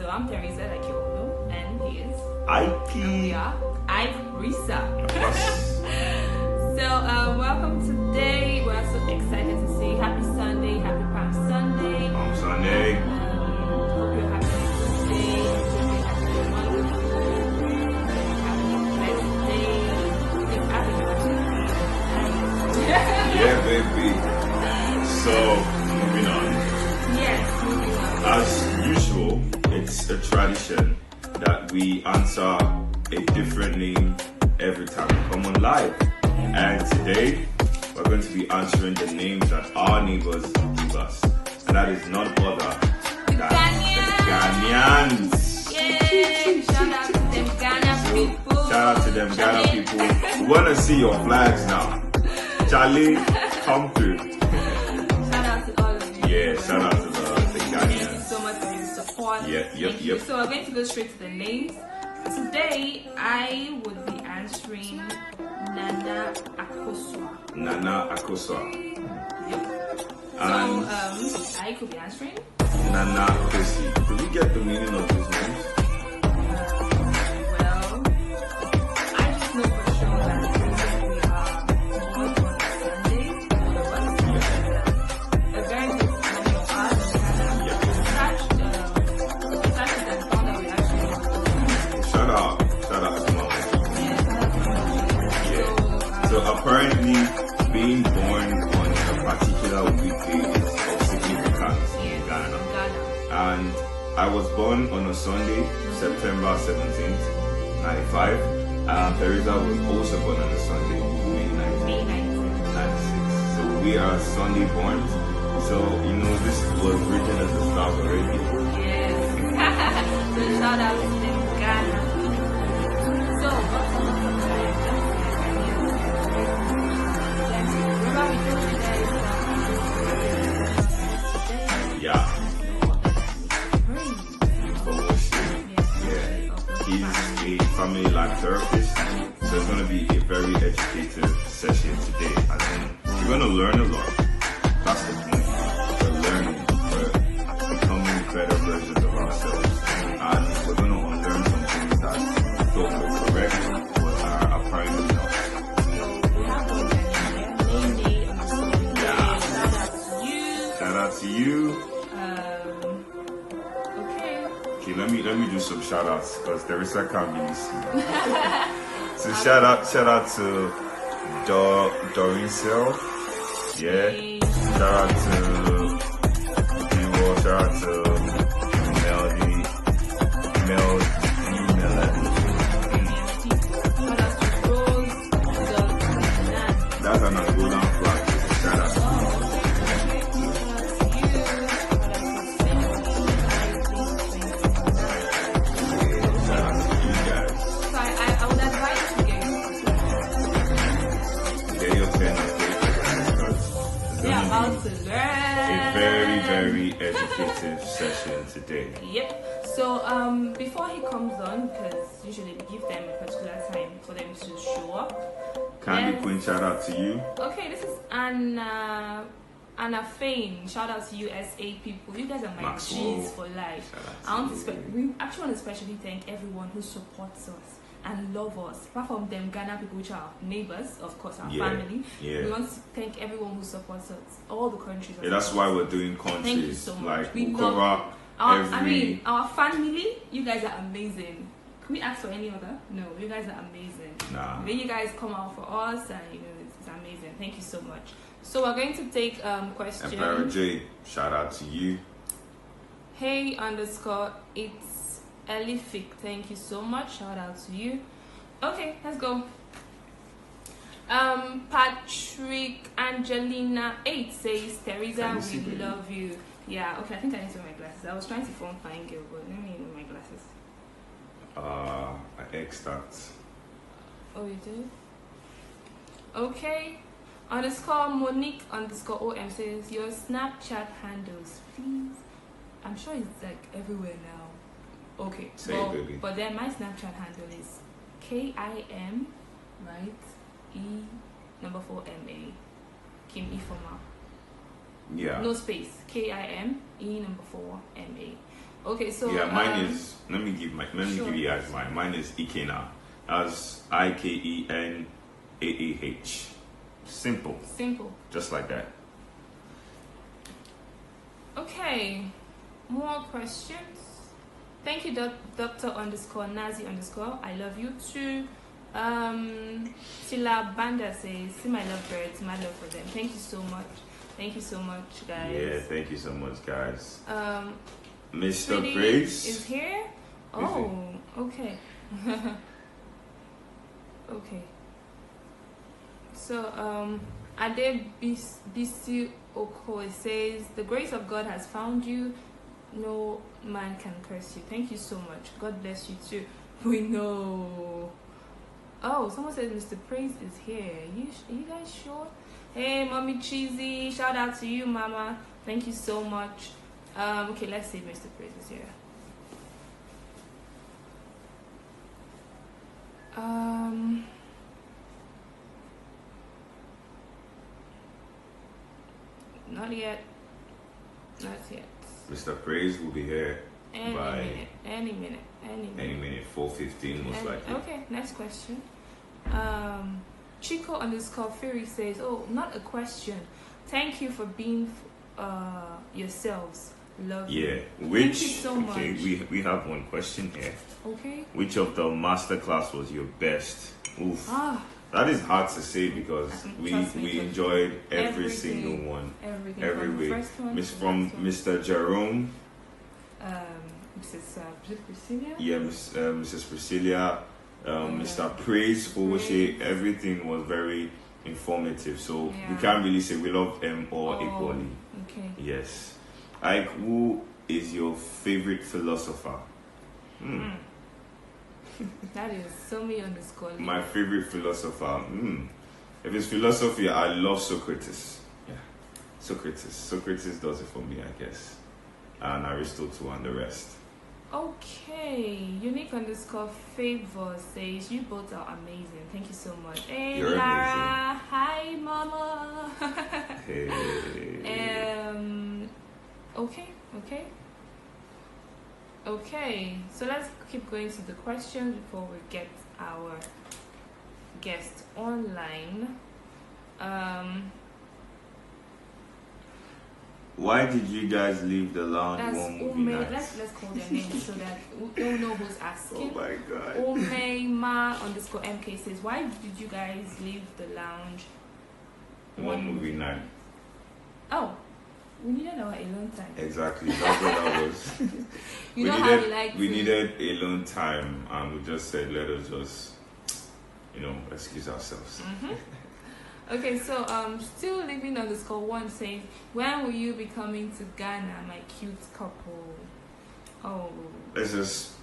So I'm Ikyeresa, like you all know, and he is IP. we are Ikyeresa. So welcome today. We're so excited to say happy Sunday, happy Palm Sunday. Palm Sunday. Hope you're having a good day. Hope you're having a wonderful, having a blessed day. Keep having a good day. Yeah, baby. So, moving on. Yes, moving on. As usual, it's a tradition that we answer a different name every time we come on live. And today, we're going to be answering the names that our neighbors give us. And that is none other than the Ghanaians. Yay! Shout out to them Ghana people. Shout out to them Ghana people. We want to see your flags now. Charlie, come through. Shout out to all of you. Yeah, shout out to the Thank you Ghanaians. so much for your support. Yep. So we're going to go straight to the names. Today, I would be answering Nana Akosua. Nana Akosua. Yep. And So, I could be answering. Nana Kosi. Do we get the meaning of these names? Well, I just know for sure that we are born on Sunday. A very good friend of ours in Ghana. Such that found that we actually Shout out to Mama. Yeah. So apparently, being born on a particular weekday is of significance in Ghana. And I was born on a Sunday, September 17th, 95. Ikyeresa was also born on a Sunday, May 19th, 96. So we are Sunday born. So, this was written as a start already. Yes. So shout out to them Ghana. So what's on the remember we told you guys Yeah. He's a family life therapist, so it's going to be a very educative session today. As in, we're going to learn a lot. That's the point. We're learning. We're becoming better versions of ourselves. And we're going to unlearn some things that don't look correct but are apparently not. Shout out to you. Okay, let me do some shout outs because Ikyeresa can't really see. So shout out to Doreen Sel. Yeah. Shout out to Diwo, shout out to Melody. That's an Angolan flag. Shout out to you. Very educative session today. Yep. So before he comes on, because usually we give them a particular time for them to show up. Candy Queen, shout out to you. Okay, this is Anna Fane. Shout out to USA people. You guys are my G's for life. We actually want to especially thank everyone who supports us and love us. Apart from them Ghana people, which are neighbors, of course, our family. Yeah. We want to thank everyone who supports us, all the countries. Yeah, that's why we're doing countries. Thank you so much. Like, We we'll love cover every... our family. You guys are amazing. Can we ask for any other? No, you guys are amazing. Nah. Then you guys come out for us, and it's amazing. Thank you so much. So we're going to take questions. Empire J, shout out to you. Hey _ it's Elific. Thank you so much. Shout out to you. Okay, let's go. Patrick Angelina 8 says, Ikyeresa, we love you. Yeah, okay, I think I need to wear my glasses. I was trying to phone Fine Girl, but let me wear my glasses. I X that. Oh, you did? Okay. Monique _OM says, your Snapchat handles, please. I'm sure it's like everywhere now. Okay. Say it, baby. But then my Snapchat handle is KIM, right? E4MA. Kim Ifoma. Yeah. No space. KIM E4MA. Okay, so yeah, mine is. Let me give you guys mine. Mine is Ikyeresa. That's IKENAAH. Simple. Simple. Just like that. Okay, more questions. Thank you, Dr_Nazi_. I love you too. Sila Banda says, see my lovebirds, my love for them. Thank you so much. Thank you so much, guys. Yeah, thank you so much, guys. Mr. Pretty Praise is here. Oh, okay. Okay. So, Ade BC Oko says, the grace of God has found you. No man can curse you. Thank you so much. God bless you too. We know. Oh, someone says Mr. Praise is here. Are you guys sure? Hey, Mommy Cheesy. Shout out to you, Mama. Thank you so much. Okay, let's see if Mr. Praise is here. Not yet. Not yet. Mr. Praise will be here Any minute. 4:15 most likely. Okay, next question. Chico_Fury says, oh, not a question. Thank you for being yourselves. Love you. Yeah. Thank you so much. Okay, we have one question here. Okay. Which of the masterclass was your best? Oof. That is hard to say because we enjoyed every single one. Every week. From Mr. Jerome. Mrs. Priscilla. Yeah, Mrs. Priscilla. Mr. Praise Fowoshe. Everything was very informative. So we can't really say we love them all equally. Okay. Yes. Like, who is your favorite philosopher? That is so me on the score. My favorite philosopher. If it's philosophy, I love Socrates. Yeah, Socrates does it for me, I guess. And Aristotle and the rest. Okay, Unique_Favor says, you both are amazing. Thank you so much. Hey, You're Lara. Hi, Mama. Hey. Okay, so let's keep going to the questions before we get our guest online. Why did you guys leave the lounge one movie night? Let's call their names so that we'll know who's asking. Oh my god. Omema_MK says, why did you guys leave the lounge one movie night? Oh, we needed our alone time. Exactly, that's what that was. We needed alone time, and we just said, let us just, excuse ourselves. Okay, so still living _1 saying, when will you be coming to Ghana, my cute couple? Oh, let's just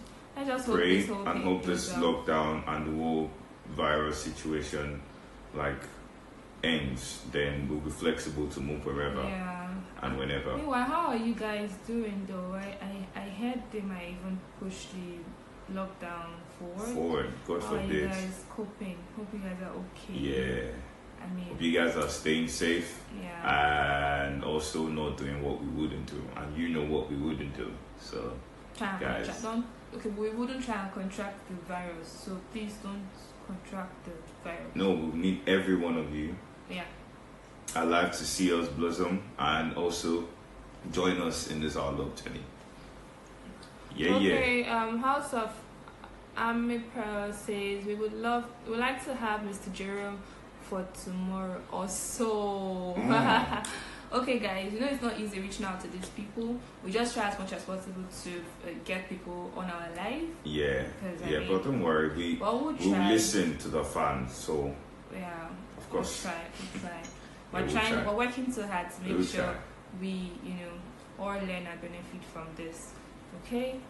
pray and hope this lockdown and the whole virus situation ends. Then we'll be flexible to move wherever and whenever. Meanwhile, how are you guys doing though? I heard they might even push the lockdown forward. God forbid. How are you guys coping? Hope you guys are okay. Yeah. Hope you guys are staying safe and also not doing what we wouldn't do, and what we wouldn't do. So, guys, we wouldn't try and contract the virus. So please don't contract the virus. No, we need every one of you. Yeah. Alive to see us blossom and also join us in this our love journey. Okay. House of Amipra says we would like to have Mr. Jerome for tomorrow or so. Okay, guys, it's not easy reaching out to these people. We just try as much as possible to get people on our live. Yeah, but don't worry, we'll listen to the fans. So of course, we'll try. We're working so hard to make sure we, all learn and benefit from this. Okay.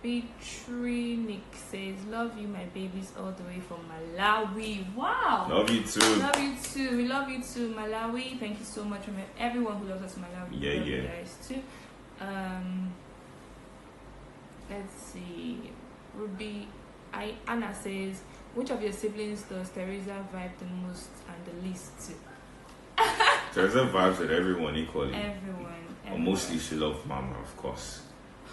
Nick says, love you, my babies, all the way from Malawi. Wow. Love you too. We love you too, Malawi. Thank you so much from everyone who loves us, Malawi. Love you guys too. Let's see. Anna says, which of your siblings does Teresa vibe the most and the least to? Teresa vibes with everyone equally. Everyone. Or mostly she loves Mama, of course.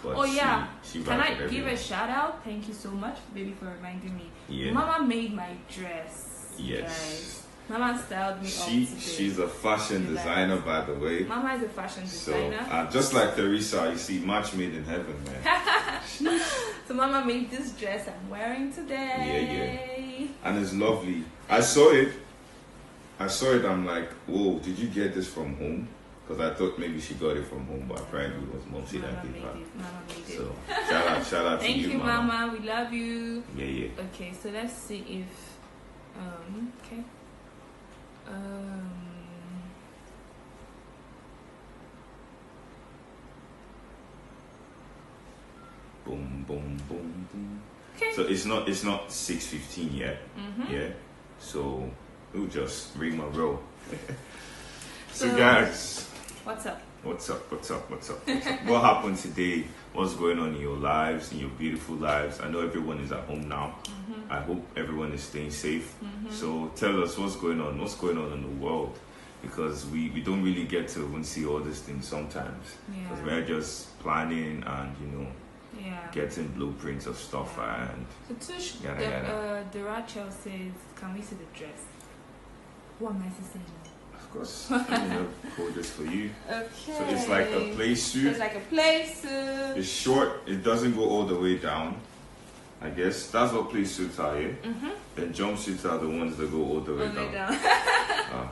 But oh yeah. She Can I with give a shout out? Thank you so much, baby, for reminding me. Yeah. Mama made my dress. Yes. Guys. Mama styled me up today. She's a fashion designer, by the way. Mama is a fashion designer. So, just like Teresa, you see, match made in heaven, man. So Mama made this dress I'm wearing today. Yeah. And it's lovely. I saw it. I'm like, whoa, did you get this from home? Because I thought maybe she got it from home, but apparently it was Momsy that gave her. Mama made it. So, shout out to you, Thank you, Mama. We love you. Yeah. Okay, so let's see if... okay. Boom, boom, boom, boom. Okay. So it's not 6:15 yet. Yeah. So we'll just ring my roll. So guys, what's up? What's up? What happened today? What's going on in your lives, in your beautiful lives? I know everyone is at home now. I hope everyone is staying safe. So tell us what's going on. What's going on in the world? Because we don't really get to even see all these things sometimes. Because we're just planning and getting blueprints of stuff and. So Tush, the Rachel says, "Can we see the dress?" What am I saying? Of course, I'm gonna hold this for you. Okay. So it's like a play suit. It's like a play suit. It's short. It doesn't go all the way down. I guess that's what play suits are, yeah? Then jumpsuits are the ones that go all the way down.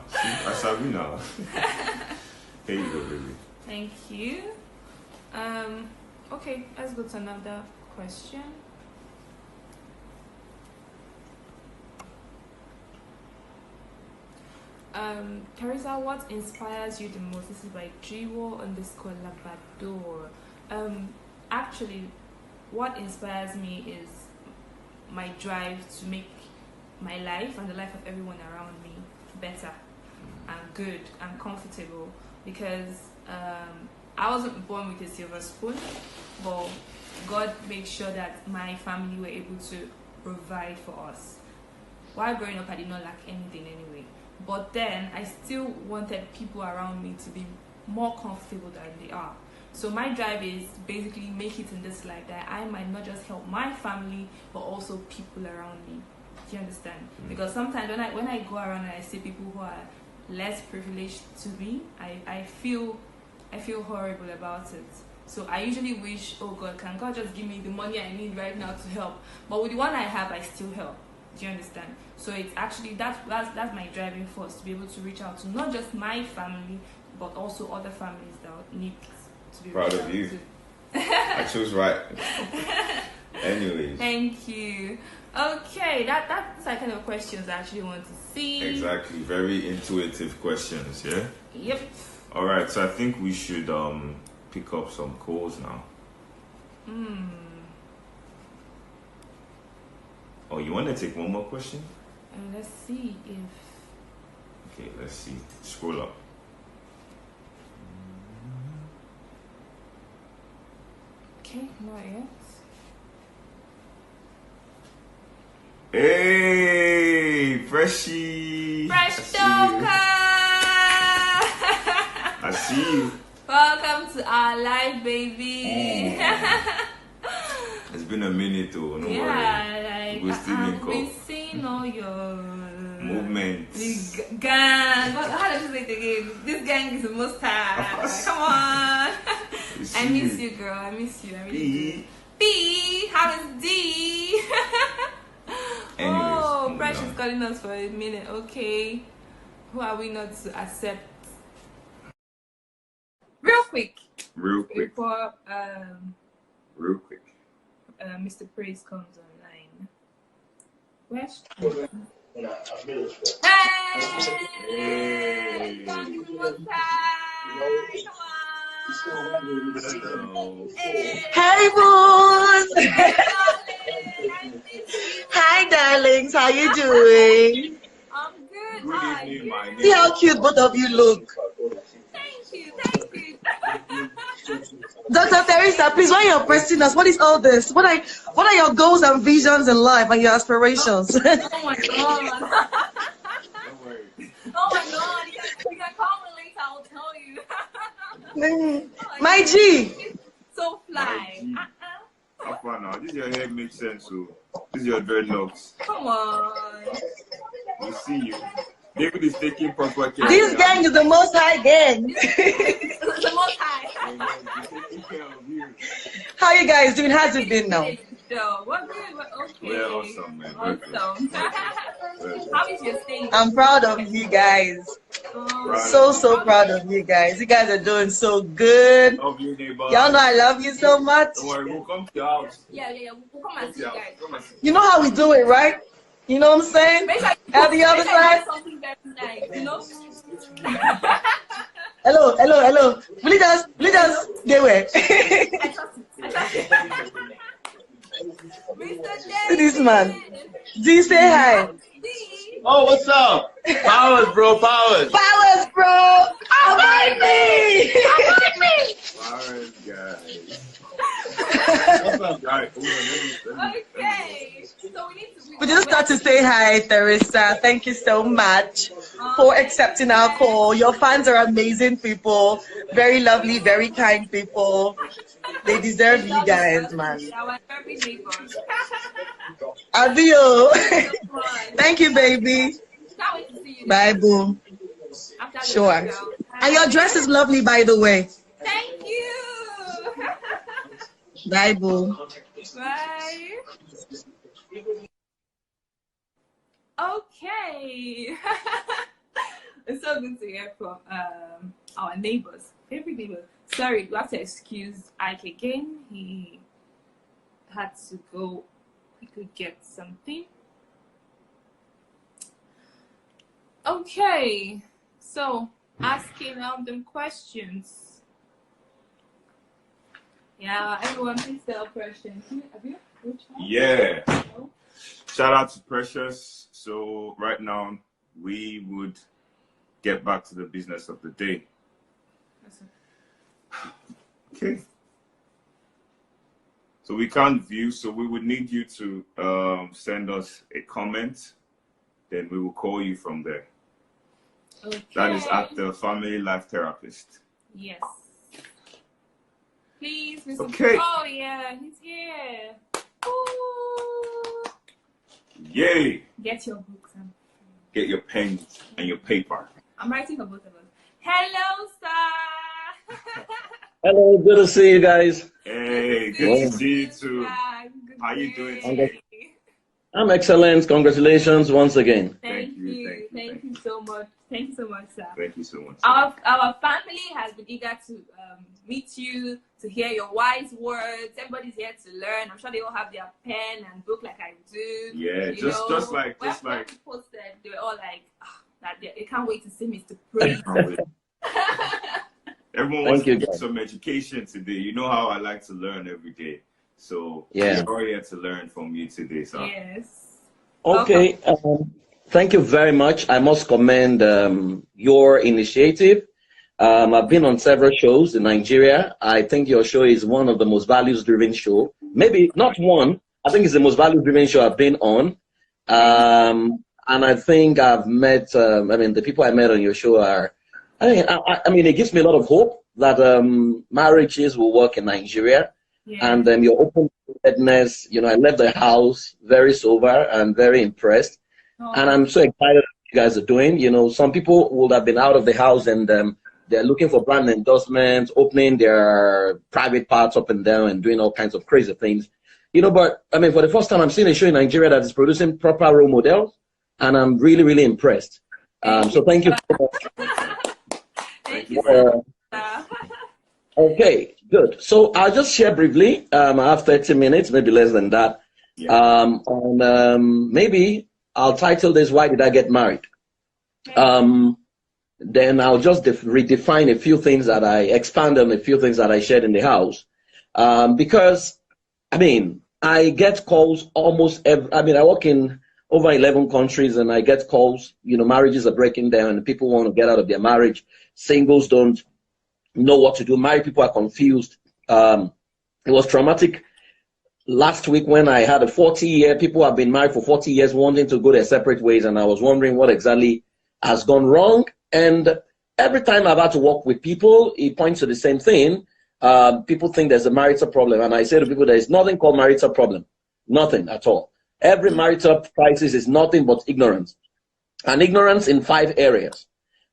See, I saw you now. Here you go, baby. Thank you. Okay, let's go to another question. Teresa, what inspires you the most? This is by Jiwo_Labrador. Actually, what inspires me is my drive to make my life and the life of everyone around me better and good and comfortable, because I wasn't born with a silver spoon, but God made sure that my family were able to provide for us. While growing up, I did not lack anything anyway. But then I still wanted people around me to be more comfortable than they are. So my drive is basically make it in this life that I might not just help my family, but also people around me. Do you understand? Because sometimes when I go around and I see people who are less privileged to me, I feel horrible about it. So I usually wish, oh God, can God just give me the money I need right now to help? But with the one I have, I still help. Do you understand? So it's actually that's my driving force, to be able to reach out to not just my family, but also other families that need to be proud of you. I chose right. Anyways. Thank you. Okay, that's the kind of questions I actually want to see. Exactly. Very intuitive questions, yeah? Yep. Alright, so I think we should pick up some calls now. Oh, you want to take one more question? Let's see if... Okay, let's see. Scroll up. Okay, not yet. Hey, Freshie! Fresh Doka! I see you. Welcome to our live, baby. It's been a minute though, no worry. I've been seeing all your movements. Gang. How did you say it again? This gang is the most tired. Come on. I miss you, girl. I miss you. I really do. B, how is D? Oh, Fresh is calling us for a minute. Okay. Who are we not to accept? Real quick. Before real quick. Mr. Praise comes online. Where's Hey! Hey, boys! Hi, darlings. How you doing? I'm good. Good evening, my See how cute both of you look. Thank you. Dr. Teresa, please, why are you oppressing us? What is all this? What are your goals and visions in life and your aspirations? Oh my God. Oh my God. You can call me later. My G. So fly. How far now? This your hair makes sense, so this is your dreadlocks. Come on. We see you. David is taking proper care. This gang is the most high gang. The most high. How you guys doing? How's it been now? We're good. We're okay. We're awesome, man. Awesome. How is your stay? I'm proud of you guys. So proud of you guys. You guys are doing so good. Love you, neighbor. Y'all know I love you so much. Don't worry, we'll come to your house. Yeah. We'll come and see you guys. You know how we do it, right? You know what I'm saying? At the other side. Something very nice, you know? Hello. Will you just get away? I trust it. See this man. D, say hi. Oh, what's up? Powers, bro. Powers. Powers, bro. Avoid me. Powers, guys. What's up? Guys, hold on, Okay. So We just got to say hi, Ikyeresa. Thank you so much for accepting our call. Your fans are amazing people. Very lovely, very kind people. They deserve you guys, man. Our every neighbors. Adio. Thank you, baby. Can't wait to see you. Bye, boo. After the Sure. workout. And your dress is lovely, by the way. Thank you. Bye, boo. Bye. Okay. It's so good to hear from our neighbors, favorite neighbors. Sorry, you have to excuse Ike again. He had to go quickly get something. Okay, so asking them questions. Yeah, everyone, please tell questions. Have you? Which one? Yeah. Shout out to Precious. So right now we would get back to the business of the day. Okay. So we can't view, so we would need you to send us a comment. Then we will call you from there. Okay. That is at the Family Life Therapist. Yes. Please, Mr. Okay. Oh yeah, he's here. Ooh. Yay! Get your books. Get your pen and your paper. I'm writing for both of us. Hello, sir. Hello, good to see you guys. Hey, good to see you too. Yeah, good How you day. doing today? I'm excellent. Congratulations once again. Thank you. Thank you so much. Thank you so much, sir. Thank you so much. Our family has been eager to meet you, to hear your wise words. Everybody's here to learn. I'm sure they all have their pen and book like I do. Yeah, you just like when we posted, they were all like, that they can't wait to see Mr. Praise. Everyone wants to get some education today. You know how I like to learn every day. So yeah, we're all here to learn from you today, sir. Yes. Okay. Thank you very much. I must commend your initiative. I've been on several shows in Nigeria. I think your show is one of the most values-driven show. Maybe not one. I think it's the most values-driven show I've been on. And I think I've met, the people I met on your show are, I mean, it gives me a lot of hope that marriages will work in Nigeria. Yeah. And your open-headedness, I left the house very sober and very impressed. Oh. And I'm so excited what you guys are doing. Some people would have been out of the house and they're looking for brand endorsements, opening their private parts up and down and doing all kinds of crazy things. But I mean, for the first time, I'm seeing a show in Nigeria that is producing proper role models, and I'm really, really impressed. So thank you. Thank you. Okay, good. So I'll just share briefly. I have 30 minutes, maybe less than that. Yeah. Maybe I'll title this, "Why Did I Get Married?" Then I'll just redefine a few things expand on a few things that I shared in the house. Because, I mean, I get calls almost I work in over 11 countries and I get calls, marriages are breaking down and people want to get out of their marriage. Singles don't know what to do. Married people are confused. It was traumatic last week when I had people have been married for 40 years wanting to go their separate ways, and I was wondering what exactly has gone wrong. And every time I'm about to work with people, he points to the same thing. People think there's a marital problem. And I say to people, there is nothing called marital problem. Nothing at all. Every marital crisis is nothing but ignorance. And ignorance in 5 areas.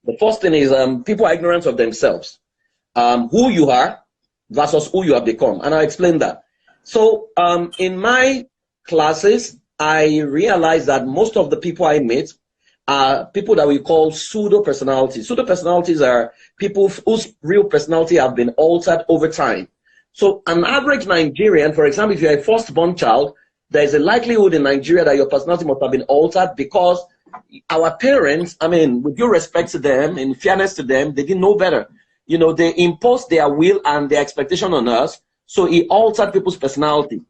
The first thing is people are ignorant of themselves. Who you are versus who you have become. And I'll explain that. So in my classes, I realized that most of the people I meet are people that we call pseudo-personalities. Pseudo-personalities are people whose real personality have been altered over time. So an average Nigerian, for example, if you're a firstborn child, there's a likelihood in Nigeria that your personality must have been altered because our parents, I mean, with due respect to them, in fairness to them, they didn't know better. You know, they imposed their will and their expectation on us, so it altered people's personality.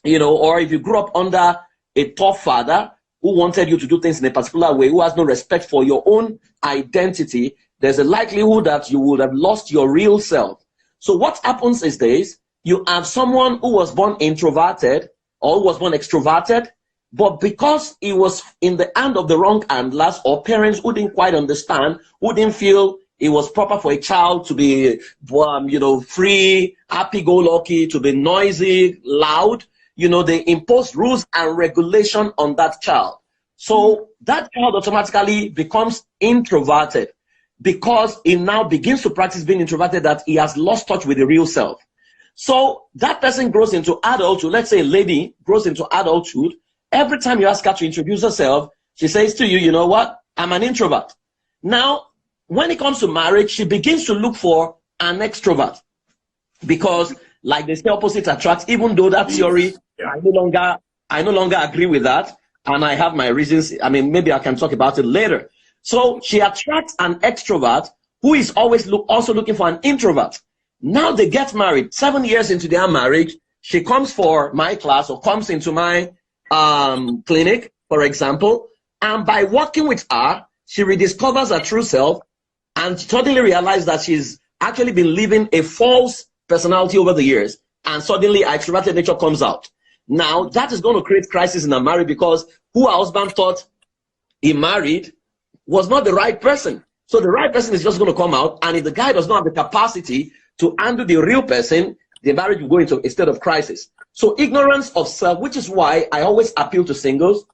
You know, or if you grew up under a tough father who wanted you to do things in a particular way, who has no respect for your own identity, there's a likelihood that you would have lost your real self. So what happens is this: you have someone who was born introverted or who was born extroverted, but because he was in the hand of the wrong handlers or parents who didn't quite understand, who didn't feel it was proper for a child to be, you know, free, happy-go-lucky, to be noisy, loud, you know, they imposed rules and regulation on that child. So that child automatically becomes introverted because he now begins to practice being introverted, that he has lost touch with the real self. So that person grows into adulthood. Let's say a lady grows into adulthood. Every time you ask her to introduce herself, she says to you, you know what, I'm an introvert. Now, when it comes to marriage, she begins to look for an extrovert because, like they say, opposite attracts, even though that theory, I no longer agree with that, and I have my reasons. I mean, maybe I can talk about it later. So she attracts an extrovert who is always also looking for an introvert. Now they get married. 7 years into their marriage, she comes for my class or comes into my clinic, for example, and by working with her, she rediscovers her true self and suddenly realizes that she's actually been living a false personality over the years, and suddenly her extroverted nature comes out. Now that is going to create crisis in her marriage because who her husband thought he married was not the right person. So the right person is just going to come out, and if the guy does not have the capacity to handle the real person, the marriage will go into a state of crisis. So ignorance of self, which is why I always appeal to singles,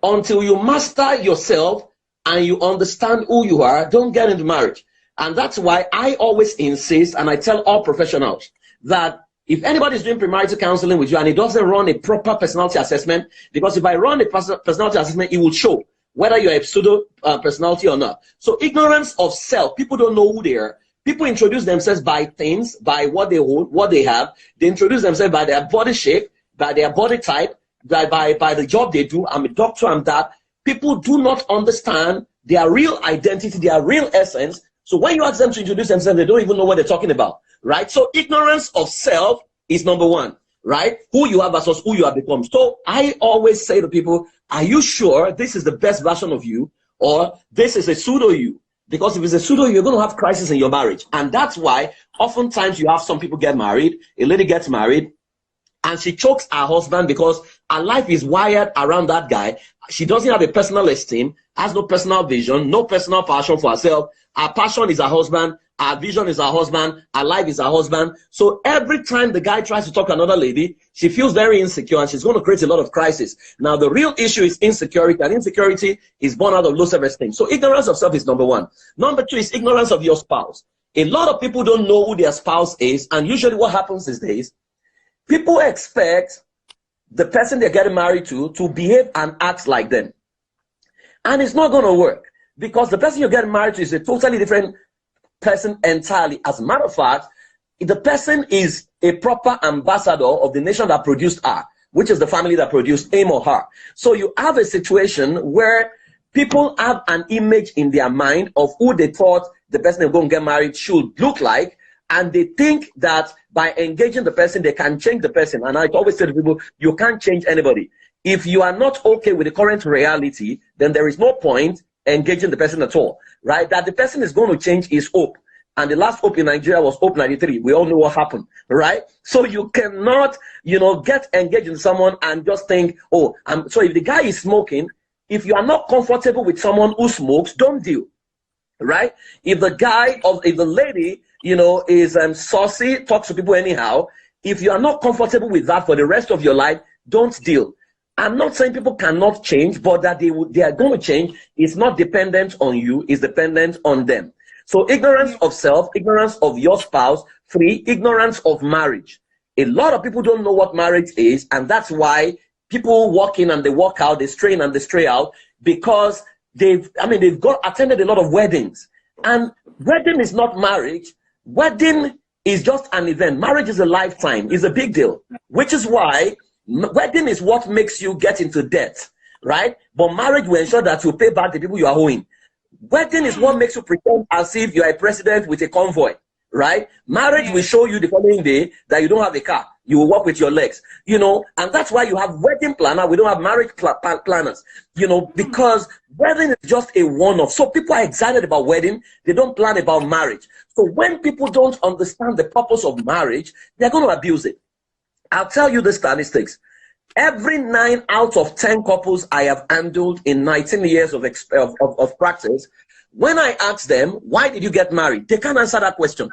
until you master yourself and you understand who you are, don't get into marriage. And that's why I always insist, and I tell all professionals, that if anybody is doing premarital counseling with you and it doesn't run a proper personality assessment, because if I run a personality assessment, it will show whether you're a pseudo personality or not. So ignorance of self, people don't know who they are. People introduce themselves by things, by what they hold, what they have. They introduce themselves by their body shape, by their body type, by the job they do. I'm a doctor, I'm that. People do not understand their real identity, their real essence. So when you ask them to introduce themselves, they don't even know what they're talking about, right? So ignorance of self is number one, right? Who you are versus who you have become. So I always say to people, are you sure this is the best version of you, or this is a pseudo you? Because if it's a pseudo, you're going to have crisis in your marriage. And that's why oftentimes you have some people get married, a lady gets married, and she chokes her husband because her life is wired around that guy. She doesn't have a personal esteem, has no personal vision, no personal passion for herself. Her passion is her husband, her vision is her husband, her life is her husband. So every time the guy tries to talk to another lady, she feels very insecure and she's going to create a lot of crisis. Now the real issue is insecurity, and insecurity is born out of low self-esteem. So ignorance of self is number one. Number two is ignorance of your spouse. A lot of people don't know who their spouse is, and usually what happens these days, people expect the person they're getting married to behave and act like them. And it's not going to work, because the person you're getting married to is a totally different person entirely. As a matter of fact, the person is a proper ambassador of the nation that produced her, which is the family that produced him or her. So you have a situation where people have an image in their mind of who they thought the person they're going to get married should look like, and they think that by engaging the person, they can change the person. And I always say to people, you can't change anybody. If you are not okay with the current reality, then there is no point engaging the person at all, right? That the person is going to change is hope. And the last hope in Nigeria was Hope 93. We all know what happened, right? So you cannot, get engaged in someone and just think, oh, so if the guy is smoking, if you are not comfortable with someone who smokes, don't deal, right? If the lady, you know, is saucy, talks to people anyhow, if you are not comfortable with that for the rest of your life, don't deal. I'm not saying people cannot change, but that they are going to change is not dependent on you, it's dependent on them. So ignorance of self, ignorance of your spouse, 3, ignorance of marriage. A lot of people don't know what marriage is, and that's why people walk in and they walk out, they stray in and they stray out, because they've attended a lot of weddings. And wedding is not marriage. Wedding is just an event. Marriage is a lifetime, it's a big deal, which is why wedding is what makes you get into debt, right? But marriage will ensure that you pay back the people you are owing. Wedding is what makes you pretend as if you are a president with a convoy, right? Marriage will show you the following day that you don't have a car. You will walk with your legs, you know, and that's why you have wedding planner. We don't have marriage planners, you know, because wedding is just a one-off. So people are excited about wedding. They don't plan about marriage. So when people don't understand the purpose of marriage, they're going to abuse it. I'll tell you the statistics. Every 9 out of 10 couples I have handled in 19 years of practice, when I ask them, why did you get married? They can't answer that question.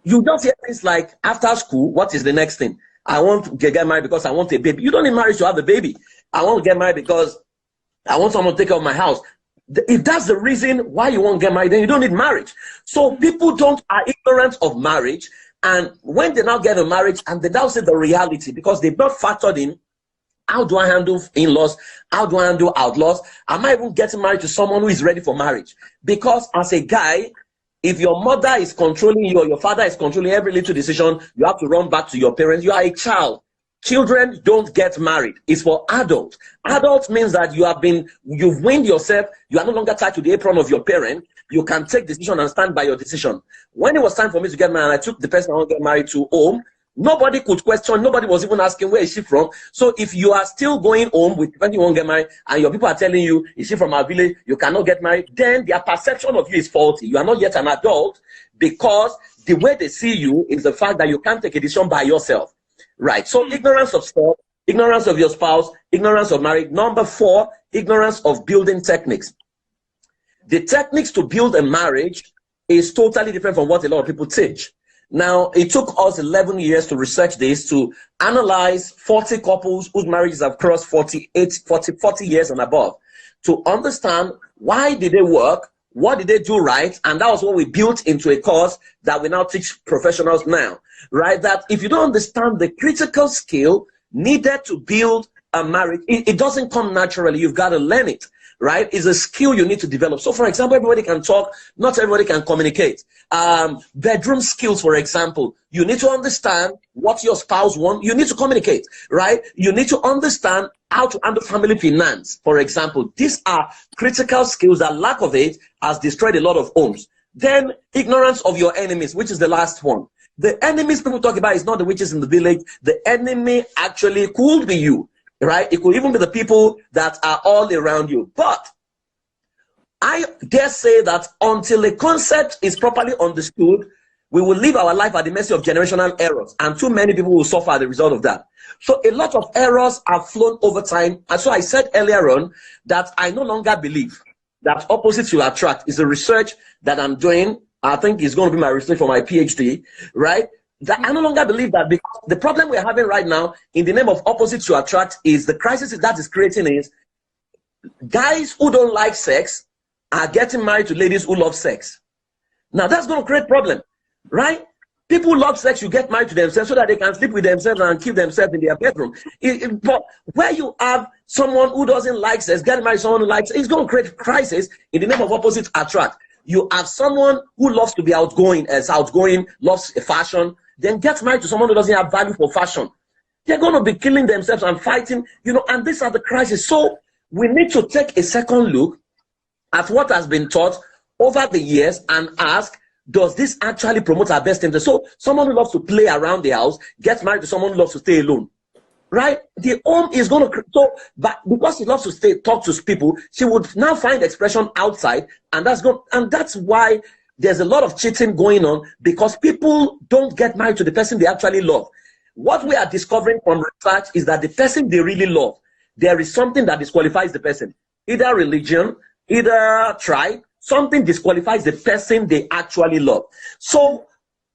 You just hear things like, after school, what is the next thing? I want to get married because I want a baby. You don't need marriage to have a baby. I want to get married because I want someone to take care of my house. If that's the reason why you won't get married, then you don't need marriage. So people are ignorant of marriage. And when they now get a marriage and they now say the reality, because they've not factored in, how do I handle in-laws? How do I handle outlaws? Am I even getting married to someone who is ready for marriage? Because as a guy, if your mother is controlling you or your father is controlling every little decision, you have to run back to your parents. You are a child. Children don't get married. It's for adults. Adults means that you've weaned yourself. You are no longer tied to the apron of your parent. You can take decision and stand by your decision. When it was time for me to get married, I took the person I want to get married to home. Nobody could question. Nobody was even asking, where is she from? So if you are still going home with the person you want to get married, and your people are telling you, is she from our village? You cannot get married. Then their perception of you is faulty. You are not yet an adult, because the way they see you is the fact that you can't take a decision by yourself. Right. So ignorance of self, ignorance of your spouse, ignorance of marriage. Number 4, ignorance of building techniques. The techniques to build a marriage is totally different from what a lot of people teach. Now, it took us 11 years to research this, to analyze 40 couples whose marriages have crossed 40 years and above, to understand why did they work, what did they do right, and that was what we built into a course that we now teach professionals now, right? That if you don't understand the critical skill needed to build a marriage, it doesn't come naturally. You've got to learn it. Right? Is a skill you need to develop. So, for example, everybody can talk, not everybody can communicate. Bedroom skills, for example, you need to understand what your spouse wants. You need to communicate, right? You need to understand how to handle family finance, for example. These are critical skills that lack of it has destroyed a lot of homes. Then, ignorance of your enemies, which is the last one. The enemies people talk about is not the witches in the village. The enemy actually could be you. Right? It could even be the people that are all around you. But I dare say that until a concept is properly understood, we will live our life at the mercy of generational errors, and too many people will suffer as a result of that. So a lot of errors have flown over time. And so I said earlier on that I no longer believe that opposites will attract. Is a research that I'm doing. I think it's going to be my research for my PhD, right? That I no longer believe that, because the problem we're having right now in the name of opposites to attract is the crisis that is creating is guys who don't like sex are getting married to ladies who love sex. Now that's going to create problem, right? People who love sex, you get married to themselves so that they can sleep with themselves and keep themselves in their bedroom. But where you have someone who doesn't like sex, getting married to someone who likes sex, it's going to create crisis in the name of opposites attract. You have someone who loves to be outgoing, loves fashion, then gets married to someone who doesn't have value for fashion. They're going to be killing themselves and fighting, you know, and these are the crises. So we need to take a second look at what has been taught over the years and ask, does this actually promote our best interest? So someone who loves to play around the house gets married to someone who loves to stay alone, right? The home is going to, so, but because she loves to talk to people, she would now find expression outside, and that's why there's a lot of cheating going on, because people don't get married to the person they actually love. What we are discovering from research is that the person they really love, there is something that disqualifies the person, either religion, either tribe. something disqualifies the person they actually love. So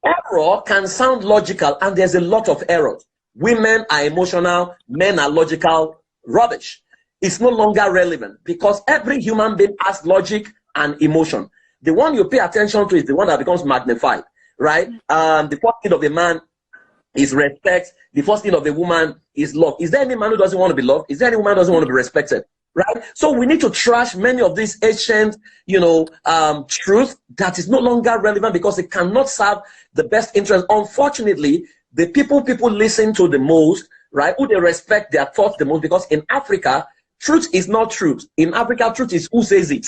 error can sound logical, and there's a lot of errors. Women are emotional, men are logical. Rubbish. It's no longer relevant because every human being has logic and emotion. The one you pay attention to is the one that becomes magnified, right? The first thing of a man is respect. The first thing of a woman is love. Is there any man who doesn't want to be loved? Is there any woman who doesn't want to be respected? Right? So we need to trash many of these ancient, truth that is no longer relevant because it cannot serve the best interest. Unfortunately, the people listen to the most, right, who they respect their thoughts the most, because in Africa, truth is not truth. In Africa, truth is who says it.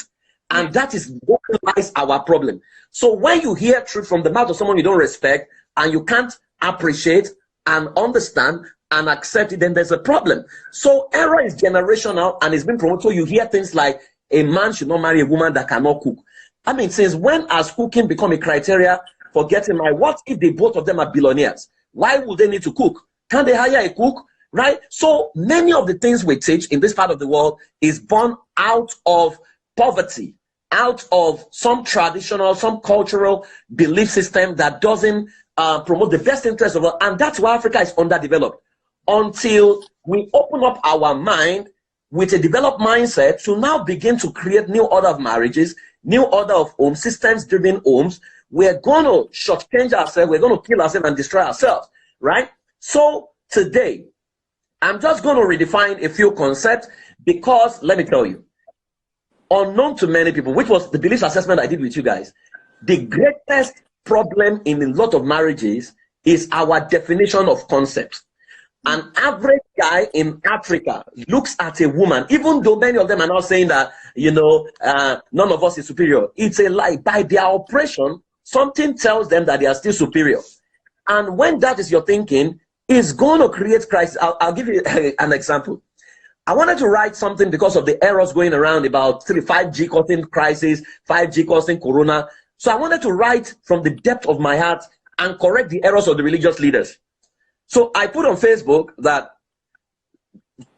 And that is what lies our problem. So when you hear truth from the mouth of someone you don't respect and you can't appreciate and understand and accept it, then there's a problem. So error is generational and it's been promoted. So you hear things like a man should not marry a woman that cannot cook. I mean, since when has cooking become a criteria for getting married? What if they both of them are billionaires? Why would they need to cook? Can they hire a cook? Right? So many of the things we teach in this part of the world is born out of poverty, out of some traditional, some cultural belief system that doesn't promote the best interest of all. And that's why Africa is underdeveloped. Until we open up our mind with a developed mindset to now begin to create new order of marriages, new order of homes, systems-driven homes, we're going to shortchange ourselves, we're going to kill ourselves and destroy ourselves, right? So today, I'm just going to redefine a few concepts because, let me tell you, unknown to many people, which was the belief assessment I did with you guys, the greatest problem in a lot of marriages is our definition of concepts. An average guy in Africa looks at a woman, even though many of them are not saying that, none of us is superior. It's a lie. By their oppression, something tells them that they are still superior. And when that is your thinking, it's going to create crisis. I'll give you an example. I wanted to write something because of the errors going around about 5G causing crisis, 5G causing corona. So I wanted to write from the depth of my heart and correct the errors of the religious leaders. So I put on Facebook that,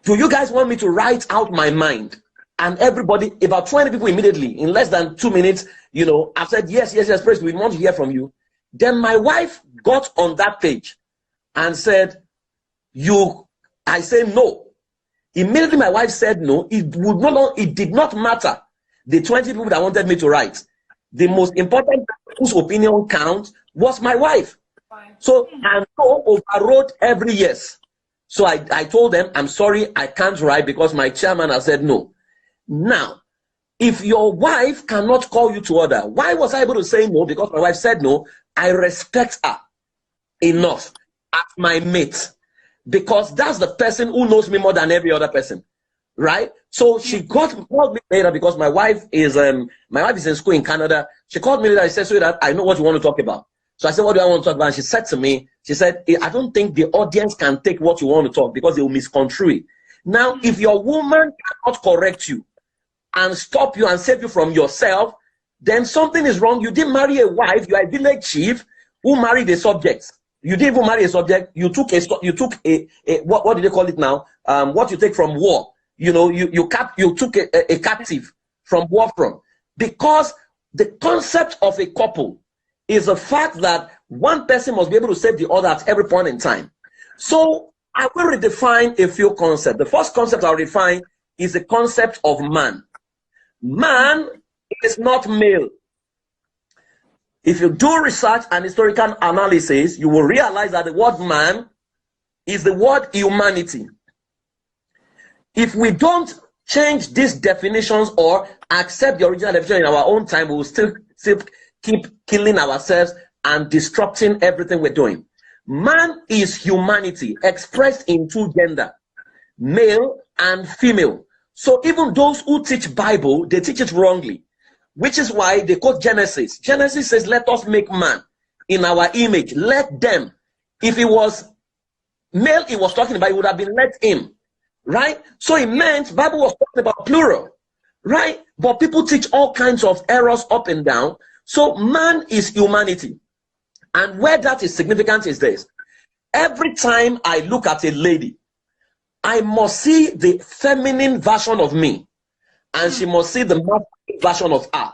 do you guys want me to write out my mind? And everybody, about 20 people immediately, in less than 2 minutes, I've said, yes, praise, we want to hear from you. Then my wife got on that page and said, I say no. Immediately my wife said no. It did not matter the 20 people that wanted me to write. The most important whose opinion counts was my wife. So and so overrode every yes. So I told them, I'm sorry, I can't write because my chairman has said no. Now, if your wife cannot call you to order, why was I able to say no? Because my wife said no. I respect her enough as my mate, because that's the person who knows me more than every other person, right? So she called me later because my wife is in school in Canada. She called me later. I said, sweetheart, I know what you want to talk about. So I said, what do I want to talk about? And she said to me, I don't think the audience can take what you want to talk because they will misconstrue it. Now, if your woman cannot correct you and stop you and save you from yourself, then something is wrong. You didn't marry a wife. You are a village chief who married a subject. You didn't even marry a subject. You took a what do they call it now? What you take from war. You took a captive from war from. Because the concept of a couple is the fact that one person must be able to save the other at every point in time. So I will redefine a few concepts. The first concept I'll redefine is the concept of man. Man is not male. If you do research and historical analysis, you will realize that the word man is the word humanity. If we don't change these definitions or accept the original definition in our own time, we will still keep killing ourselves and disrupting everything we're doing. Man is humanity expressed in two genders, male and female. So even those who teach Bible, they teach it wrongly, which is why they quote Genesis. Genesis says, let us make man in our image. Let them. If it was male he was talking about, it would have been let him, right? So it meant Bible was talking about plural, right? But people teach all kinds of errors up and down. So man is humanity. And where that is significant is this. Every time I look at a lady, I must see the feminine version of me, and she must see the masculine version of her.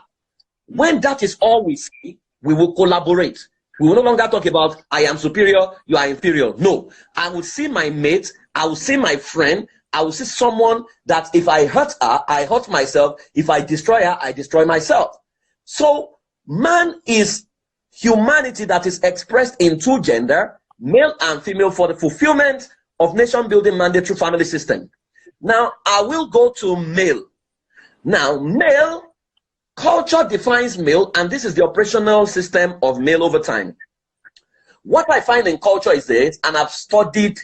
When that is all we see, we will collaborate. We will no longer talk about I am superior, you are inferior. No, I will see my mate, I will see my friend, I will see someone that if I hurt her, I hurt myself. If I destroy her, I destroy myself. So man is humanity that is expressed in two gender, male and female, for the fulfillment of nation building mandate through family system. Now I will go to male. Now male, culture defines male, and this is the operational system of male over time. What I find in culture is this, and I've studied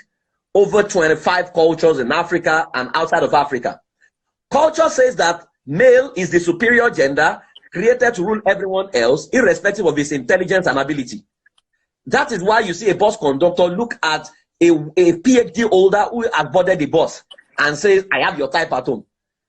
over 25 cultures in Africa and outside of Africa. Culture says that male is the superior gender, created to rule everyone else, irrespective of his intelligence and ability. That is why you see a bus conductor look at a PhD holder who has boarded the bus and says, I have your type at home,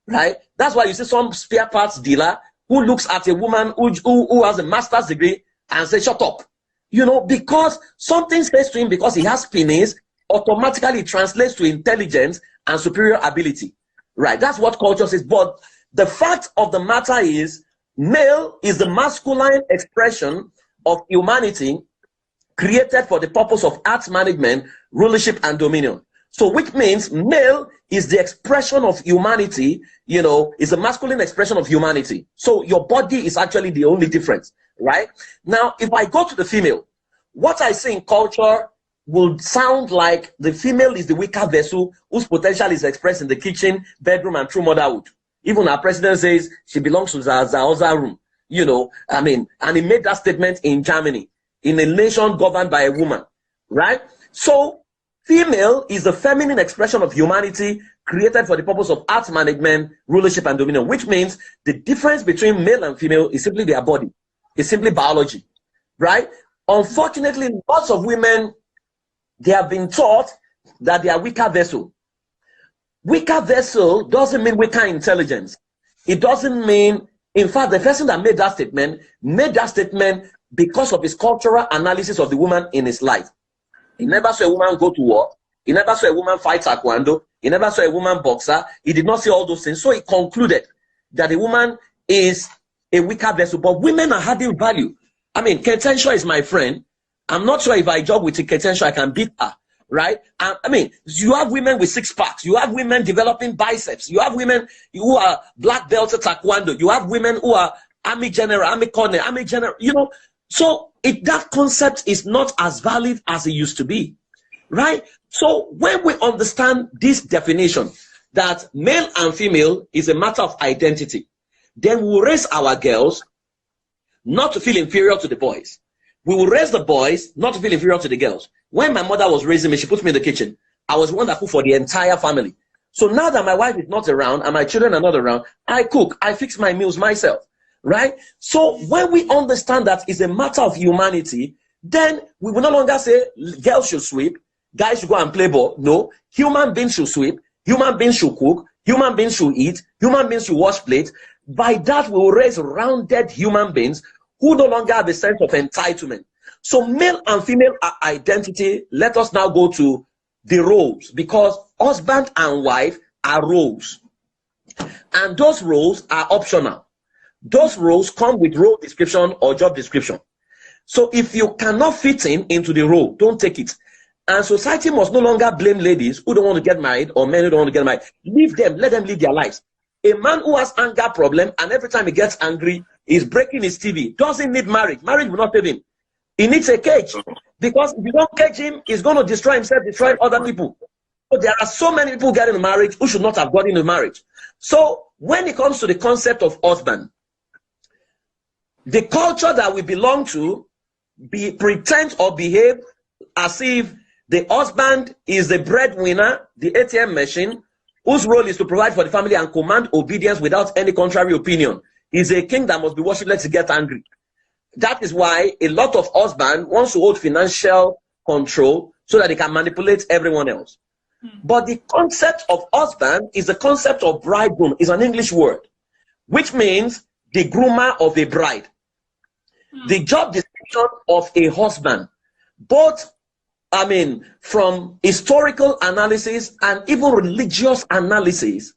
right? That's why you see some spare parts dealer who looks at a woman who has a master's degree and says, shut up. You know, because something says to him, because he has penis, automatically translates to intelligence and superior ability, right? That's what culture says. But the fact of the matter is, male is the masculine expression of humanity created for the purpose of arts management, rulership, and dominion. So which means male is the expression of humanity, you know, is a masculine expression of humanity. So your body is actually the only difference, right? Now, if I go to the female, what I see in culture will sound like the female is the weaker vessel whose potential is expressed in the kitchen, bedroom, and through motherhood. Even our president says she belongs to the other room, you know, I mean, and he made that statement in Germany, in a nation governed by a woman, right? So female is the feminine expression of humanity created for the purpose of arts management, rulership, and dominion, which means the difference between male and female is simply their body. It's simply biology, right? Unfortunately, lots of women, they have been taught that they are weaker vessel. Weaker vessel doesn't mean weaker intelligence. It doesn't mean, in fact, the person that made that statement because of his cultural analysis of the woman in his life. He never saw a woman go to war. He never saw a woman fight taekwondo. He never saw a woman boxer. He did not see all those things. So he concluded that a woman is a weaker vessel. But women are adding value. I mean, Ketenshaw is my friend. I'm not sure if I jog with Ketenshaw, I can beat her, right? I mean, you have women with six packs. You have women developing biceps. You have women who are black belts at taekwondo. You have women who are army general, army colonel, army general, you know. So that concept is not as valid as it used to be, right? So when we understand this definition that male and female is a matter of identity, then we will raise our girls not to feel inferior to the boys. We will raise the boys not to feel inferior to the girls. When my mother was raising me, she put me in the kitchen. I was one that cooked for the entire family. So now that my wife is not around and my children are not around, I cook, I fix my meals myself. Right? So when we understand that it's a matter of humanity, then we will no longer say girls should sweep, guys should go and play ball. No, human beings should sweep, human beings should cook, human beings should eat, human beings should wash plates. By that, we will raise rounded human beings who no longer have a sense of entitlement. So male and female identity, let us now go to the roles, because husband and wife are roles. And those roles are optional. Those roles come with role description or job description. So if you cannot fit into the role, don't take it. And society must no longer blame ladies who don't want to get married or men who don't want to get married. Leave them, let them live their lives. A man who has anger problem and every time he gets angry, he's breaking his TV, doesn't need marriage. Marriage will not save him. He needs a cage, because if you don't cage him, he's going to destroy himself, destroy other people. So there are so many people getting married who should not have gotten into marriage. So when it comes to the concept of husband, the culture that we belong to pretend or behave as if the husband is the breadwinner, the ATM machine, whose role is to provide for the family and command obedience without any contrary opinion. He's a king that must be worshipped lest he get angry. That is why a lot of husbands want to hold financial control so that they can manipulate everyone else. But the concept of husband is the concept of bridegroom. It's an English word, which means the groomer of a bride. The job description of a husband, both, I mean, from historical analysis and even religious analysis,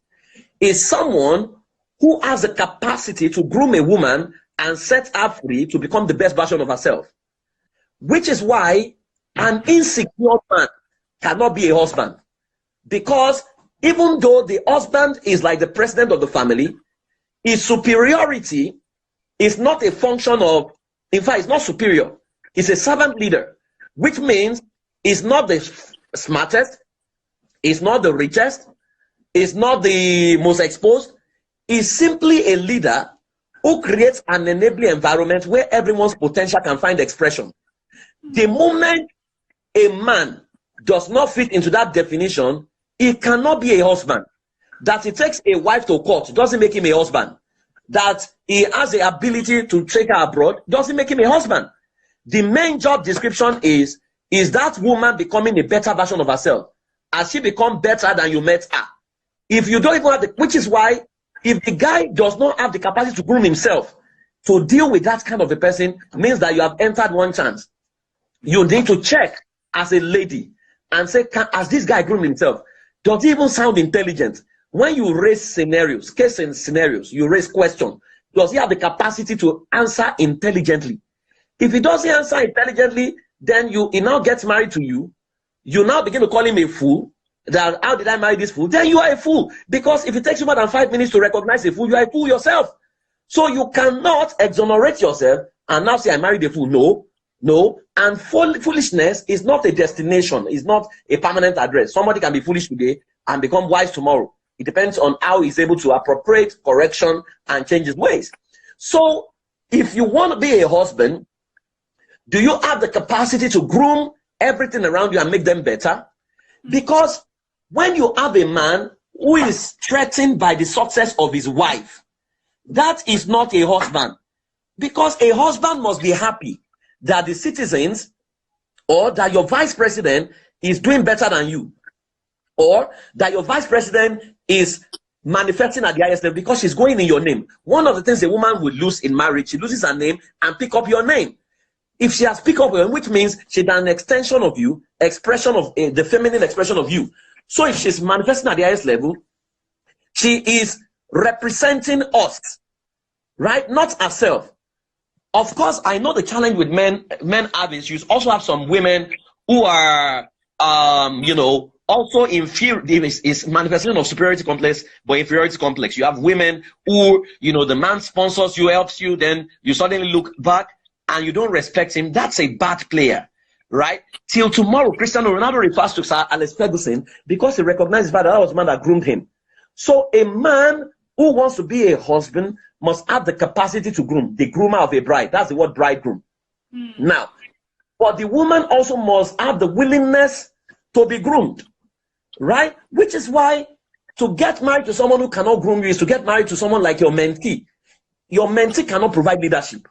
is someone who has the capacity to groom a woman and set her free to become the best version of herself. Which is why an insecure man cannot be a husband. Because even though the husband is like the president of the family, his superiority is not a function of, in fact, it's not superior. He's a servant leader, which means he's not the smartest, he's not the richest, he's not the most exposed. He's simply a leader who creates an enabling environment where everyone's potential can find expression. The moment a man does not fit into that definition, he cannot be a husband. That he takes a wife to court doesn't make him a husband. That he has the ability to take her abroad doesn't make him a husband. The main job description is that woman becoming a better version of herself? Has she become better than you met her? If you don't even have the, which is why, if the guy does not have the capacity to groom himself to deal with that kind of a person, means that you have entered one chance. You need to check as a lady and say, has this guy groomed himself? Does he even sound intelligent? When you raise scenarios, case and scenarios, you raise questions, does he have the capacity to answer intelligently? If he doesn't answer intelligently, then he now gets married to you. You now begin to call him a fool. That how did I marry this fool? Then you are a fool. Because if it takes you more than 5 minutes to recognize a fool, you are a fool yourself. So you cannot exonerate yourself and now say I married a fool. No, no. And foolishness is not a destination. It's not a permanent address. Somebody can be foolish today and become wise tomorrow. It depends on how he's able to appropriate correction and change his ways. So if you want to be a husband, do you have the capacity to groom everything around you and make them better? Because when you have a man who is threatened by the success of his wife, that is not a husband. Because a husband must be happy that the citizens or that your vice president is doing better than you, or that your vice president is manifesting at the highest level because she's going in your name. One of the things a woman would lose in marriage, she loses her name and pick up your name. If she has picked up your name, which means she's an extension of you, expression of the feminine expression of you. So if she's manifesting at the highest level, she is representing us, right? Not herself. Of course, I know the challenge with men have issues. Also have some women who are, also inferior. Is manifestation of superiority complex, but inferiority complex. You have women who, the man sponsors you, helps you, then you suddenly look back and you don't respect him. That's a bad player. Right? Till tomorrow, Cristiano Ronaldo refers to Sir Alex Ferguson because he recognizes that was the man that groomed him. So a man who wants to be a husband must have the capacity to groom, the groomer of a bride. That's the word bridegroom. Now, but the woman also must have the willingness to be groomed. Right? Which is why to get married to someone who cannot groom you is to get married to someone like your mentee. Your mentee cannot provide leadership.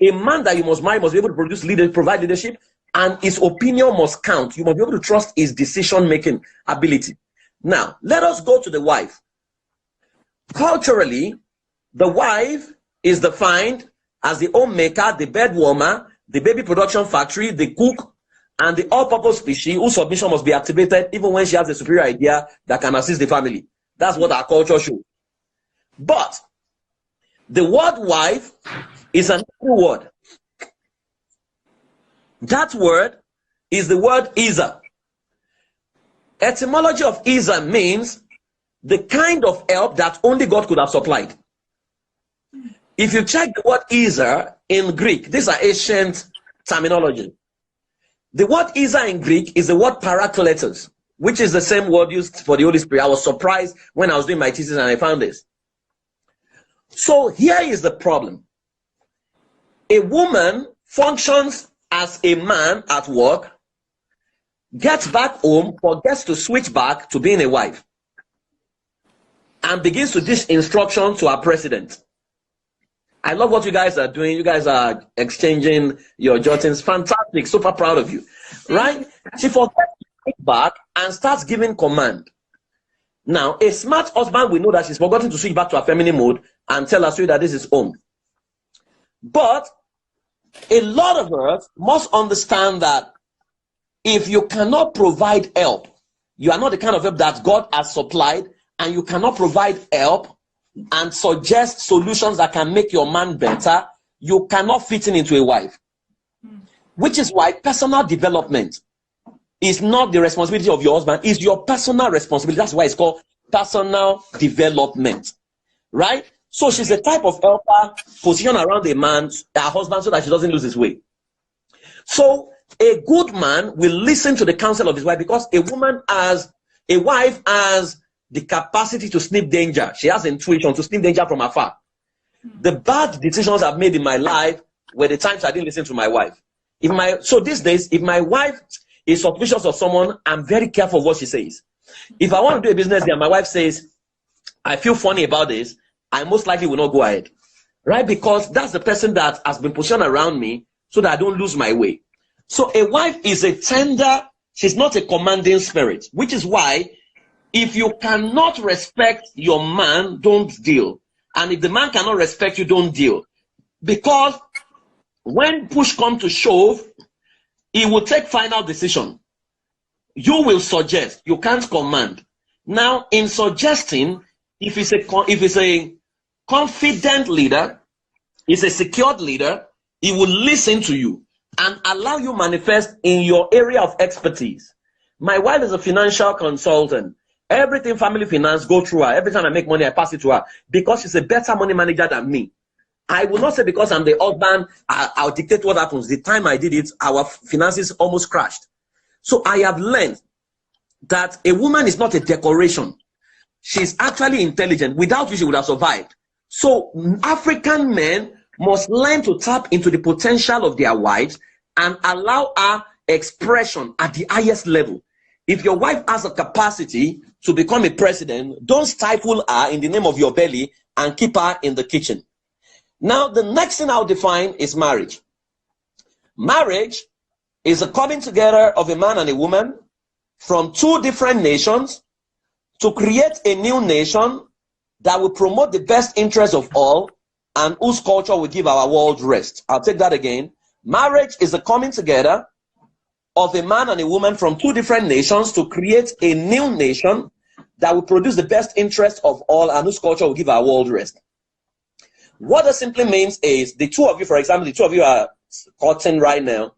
A man that you must marry must be able to provide leadership. And his opinion must count. You must be able to trust his decision-making ability. Now, let us go to the wife. Culturally, the wife is defined as the homemaker, the bed warmer, the baby production factory, the cook, and the all-purpose species whose submission must be activated even when she has a superior idea that can assist the family. That's what our culture shows. But the word wife is an Hebrew word. That word is the word Isa. Etymology of Isa means the kind of help that only God could have supplied. If you check the word Isa in Greek, these are ancient terminology. The word Isa in Greek is the word parakletos, which is the same word used for the Holy Spirit. I was surprised when I was doing my thesis and I found this. So here is the problem. A woman functions as a man at work, gets back home, forgets to switch back to being a wife, and begins to dish instruction to our president. I love what you guys are doing. You guys are exchanging your jottings. Fantastic. Super proud of you. Right? She forgets to switch back and starts giving command. Now, a smart husband will know that she's forgotten to switch back to her feminine mode and tell her that this is home. But a lot of us must understand that if you cannot provide help, you are not the kind of help that God has supplied, and you cannot provide help and suggest solutions that can make your man better, you cannot fit into a wife. Which is why personal development is not the responsibility of your husband, it's your personal responsibility. That's why it's called personal development, right? So she's a type of helper positioned around a man, her husband, so that she doesn't lose his way. So a good man will listen to the counsel of his wife, because a wife has the capacity to sniff danger. She has intuition to sniff danger from afar. The bad decisions I've made in my life were the times I didn't listen to my wife. So these days, if my wife is suspicious of someone, I'm very careful of what she says. If I want to do a business there, my wife says, I feel funny about this, I most likely will not go ahead. Right? Because that's the person that has been positioned around me so that I don't lose my way. So a wife is a tender, she's not a commanding spirit, which is why if you cannot respect your man, don't deal. And if the man cannot respect you, don't deal. Because when push comes to shove, he will take final decision. You will suggest, you can't command. Now, in suggesting, if it's a confident leader, he's a secured leader, he will listen to you and allow you manifest in your area of expertise. My wife is a financial consultant. Everything family finance go through her. Every time I make money, I pass it to her because she's a better money manager than me. I will not say because I'm the husband, I'll dictate what happens. The time I did it, our finances almost crashed. So I have learned that a woman is not a decoration. She's actually intelligent, without which she would have survived. So African men must learn to tap into the potential of their wives and allow her expression at the highest level. If your wife has a capacity to become a president, don't stifle her in the name of your belly and keep her in the kitchen. Now, the next thing I'll define is marriage. Marriage is a coming together of a man and a woman from two different nations to create a new nation that will promote the best interests of all and whose culture will give our world rest. I'll take that again. Marriage is a coming together of a man and a woman from two different nations to create a new nation that will produce the best interests of all and whose culture will give our world rest. What that simply means is the two of you, for example, the two of you are courting right now.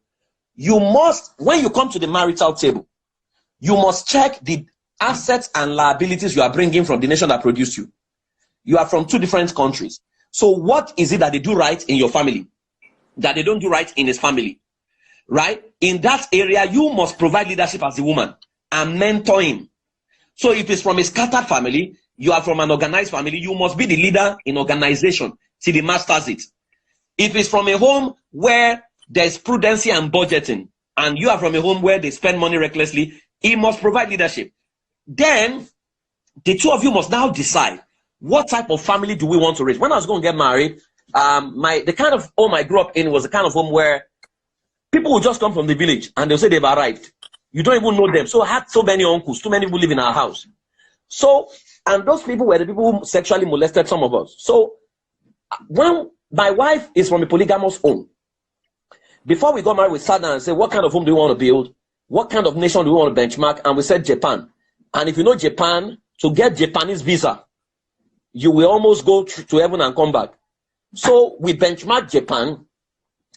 You must, when you come to the marital table, you must check the assets and liabilities you are bringing from the nation that produced you. You are from two different countries. So what is it that they do right in your family that they don't do right in his family? Right? In that area, you must provide leadership as a woman and mentor him. So if it's from a scattered family, you are from an organized family, you must be the leader in organization till he masters it. If it's from a home where there's prudency and budgeting, and you are from a home where they spend money recklessly, he must provide leadership. Then the two of you must now decide what type of family do we want to raise. When I was going to get married, the kind of home I grew up in was the kind of home where people would just come from the village and they'll say they've arrived. You don't even know them. So I had so many uncles, too many people live in our house. So, and those people were the people who sexually molested some of us. So when my wife is from a polygamous home, before we got married, we sat down and said, what kind of home do we want to build? What kind of nation do we want to benchmark? And we said Japan. And if you know Japan, to get Japanese visa, you will almost go to heaven and come back. So we benchmarked Japan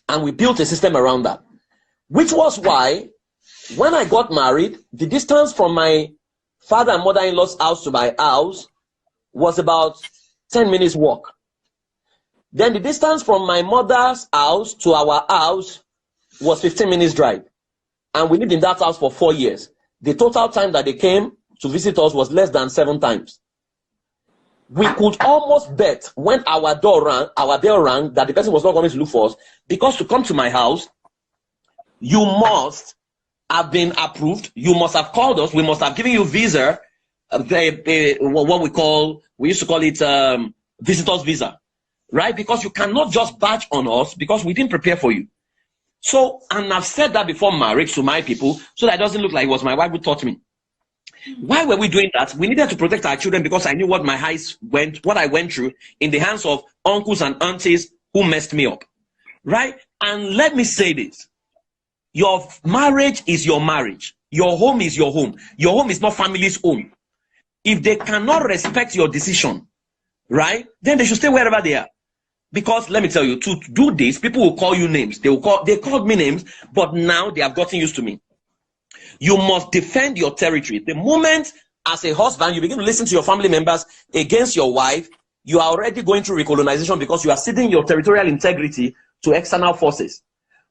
and we built a system around that. Which was why, when I got married, the distance from my father and mother-in-law's house to my house was about 10 minutes walk. Then the distance from my mother's house to our house was 15 minutes drive. And we lived in that house for 4 years. The total time that they came to visit us was less than 7 times. We could almost bet when our bell rang, that the person was not coming to look for us, because to come to my house, you must have been approved. You must have called us. We must have given you visa, we used to call it visitor's visa, right? Because you cannot just badge on us because we didn't prepare for you. So, and I've said that before marriage to my people, so that it doesn't look like it was my wife who taught me. Why were we doing that? We needed to protect our children because I knew what I went through in the hands of uncles and aunties who messed me up, right? And let me say this. Your marriage is your marriage. Your home is your home. Your home is not family's home. If they cannot respect your decision, right, then they should stay wherever they are. Because let me tell you, to do this, people will call you names. They called me names, but now they have gotten used to me. You must defend your territory. The moment as a husband you begin to listen to your family members against your wife, you are already going through recolonization because you are ceding your territorial integrity to external forces.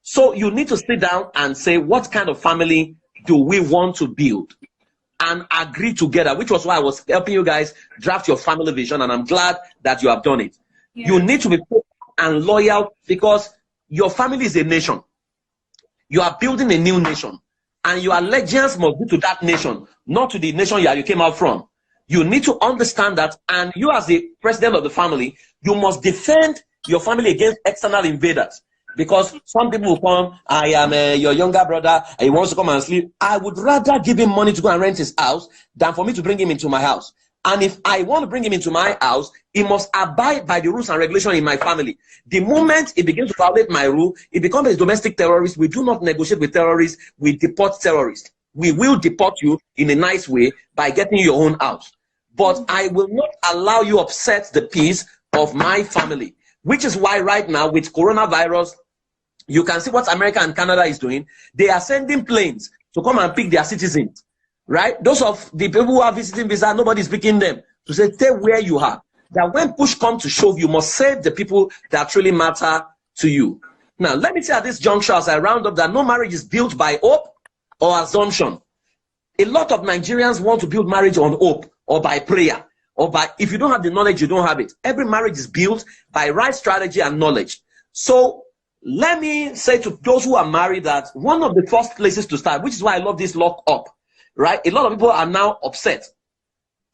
So you need to sit down and say, what kind of family do we want to build? And agree together, which was why I was helping you guys draft your family vision, and I'm glad that you have done it. Yeah. You need to be focused and loyal because your family is a nation. You are building a new nation, and your allegiance must be to that nation, not to the nation you came out from. You need to understand that, and you as the president of the family, you must defend your family against external invaders. Because some people will come, I am your younger brother, and he wants to come and sleep. I would rather give him money to go and rent his house than for me to bring him into my house. And if I want to bring him into my house, he must abide by the rules and regulations in my family. The moment he begins to violate my rule, he becomes a domestic terrorist. We do not negotiate with terrorists. We deport terrorists. We will deport you in a nice way by getting your own house. But I will not allow you upset the peace of my family. Which is why right now with coronavirus, you can see what America and Canada is doing. They are sending planes to come and pick their citizens, right? Those of the people who are visiting visa, nobody is picking them to say, stay where you are. That when push comes to shove, you must save the people that truly matter to you. Now, let me say at this juncture, as I round up, that no marriage is built by hope or assumption. A lot of Nigerians want to build marriage on hope or by prayer or by, if you don't have the knowledge, you don't have it. Every marriage is built by right strategy and knowledge. So, let me say to those who are married that one of the first places to start, which is why I love this lock up, right? A lot of people are now upset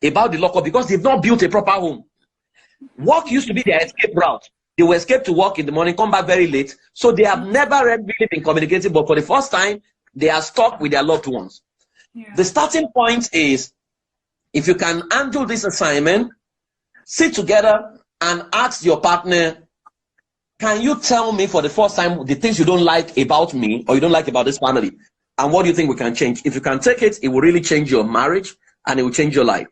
about the lock up because they've not built a proper home. Work used to be their escape route. They will escape to work in the morning, come back very late. So they have never really been communicating, but for the first time, they are stuck with their loved ones. Yeah. The starting point is, if you can handle this assignment, sit together and ask your partner, can you tell me for the first time the things you don't like about me or you don't like about this family? And what do you think we can change? If you can take it, it will really change your marriage and it will change your life.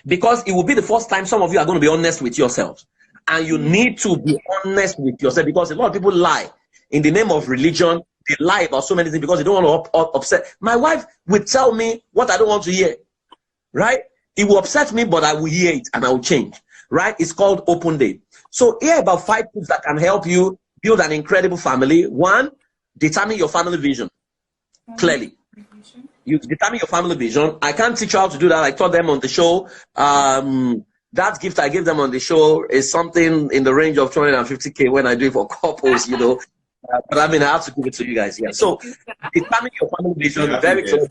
Because it will be the first time some of you are going to be honest with yourselves. And you need to be honest with yourself because a lot of people lie. In the name of religion, they lie about so many things because they don't want to upset. My wife will tell me what I don't want to hear. Right? It will upset me, but I will hear it and I will change. Right? It's called open day. So here are about 5 tips that can help you build an incredible family. 1, determine your family vision clearly. You determine your family vision. I can't teach you how to do that. I taught them on the show. That gift I gave them on the show is something in the range of 250K when I do it for couples, you know. But I mean, I have to give it to you guys. Yeah. So determine your family vision. Very clear.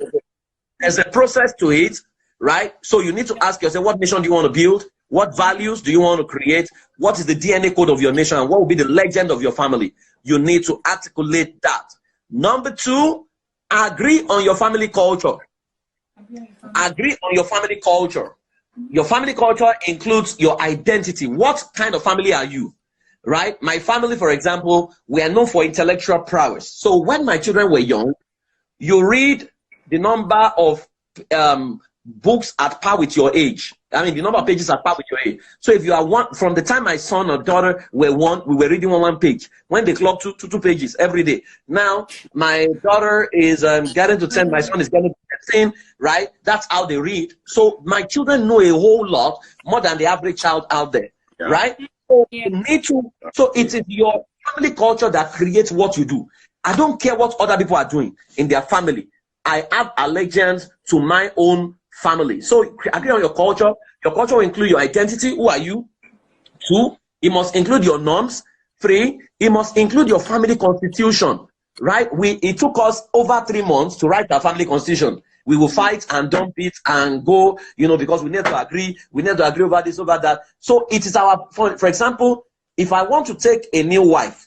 There's a process to it, right? So you need to ask yourself, what mission do you want to build? What values do you want to create? What is the DNA code of your nation? And what will be the legend of your family? You need to articulate that. Number 2, agree on your family culture. Agree on your family culture. Your family culture includes your identity. What kind of family are you? Right? My family, for example, we are known for intellectual prowess. So when my children were young, you read the number of books at par with your age. I mean, the number of pages at par with your age. So if you are one, from the time my son or daughter were 1, we were reading one page. When they clock two pages every day. Now, my daughter is getting to 10, my son is getting to 10, right? That's how they read. So my children know a whole lot more than the average child out there, right? So you need to, so it is your family culture that creates what you do. I don't care what other people are doing in their family. I have allegiance to my own family. So agree on your culture. Your culture will include your identity. Who are you? 2, it must include your norms. 3, it must include your family constitution. Right? It took us over 3 months to write our family constitution. We will fight and dump it and go, you know, because we need to agree. We need to agree over this, over that. So it is our, for example, if I want to take a new wife,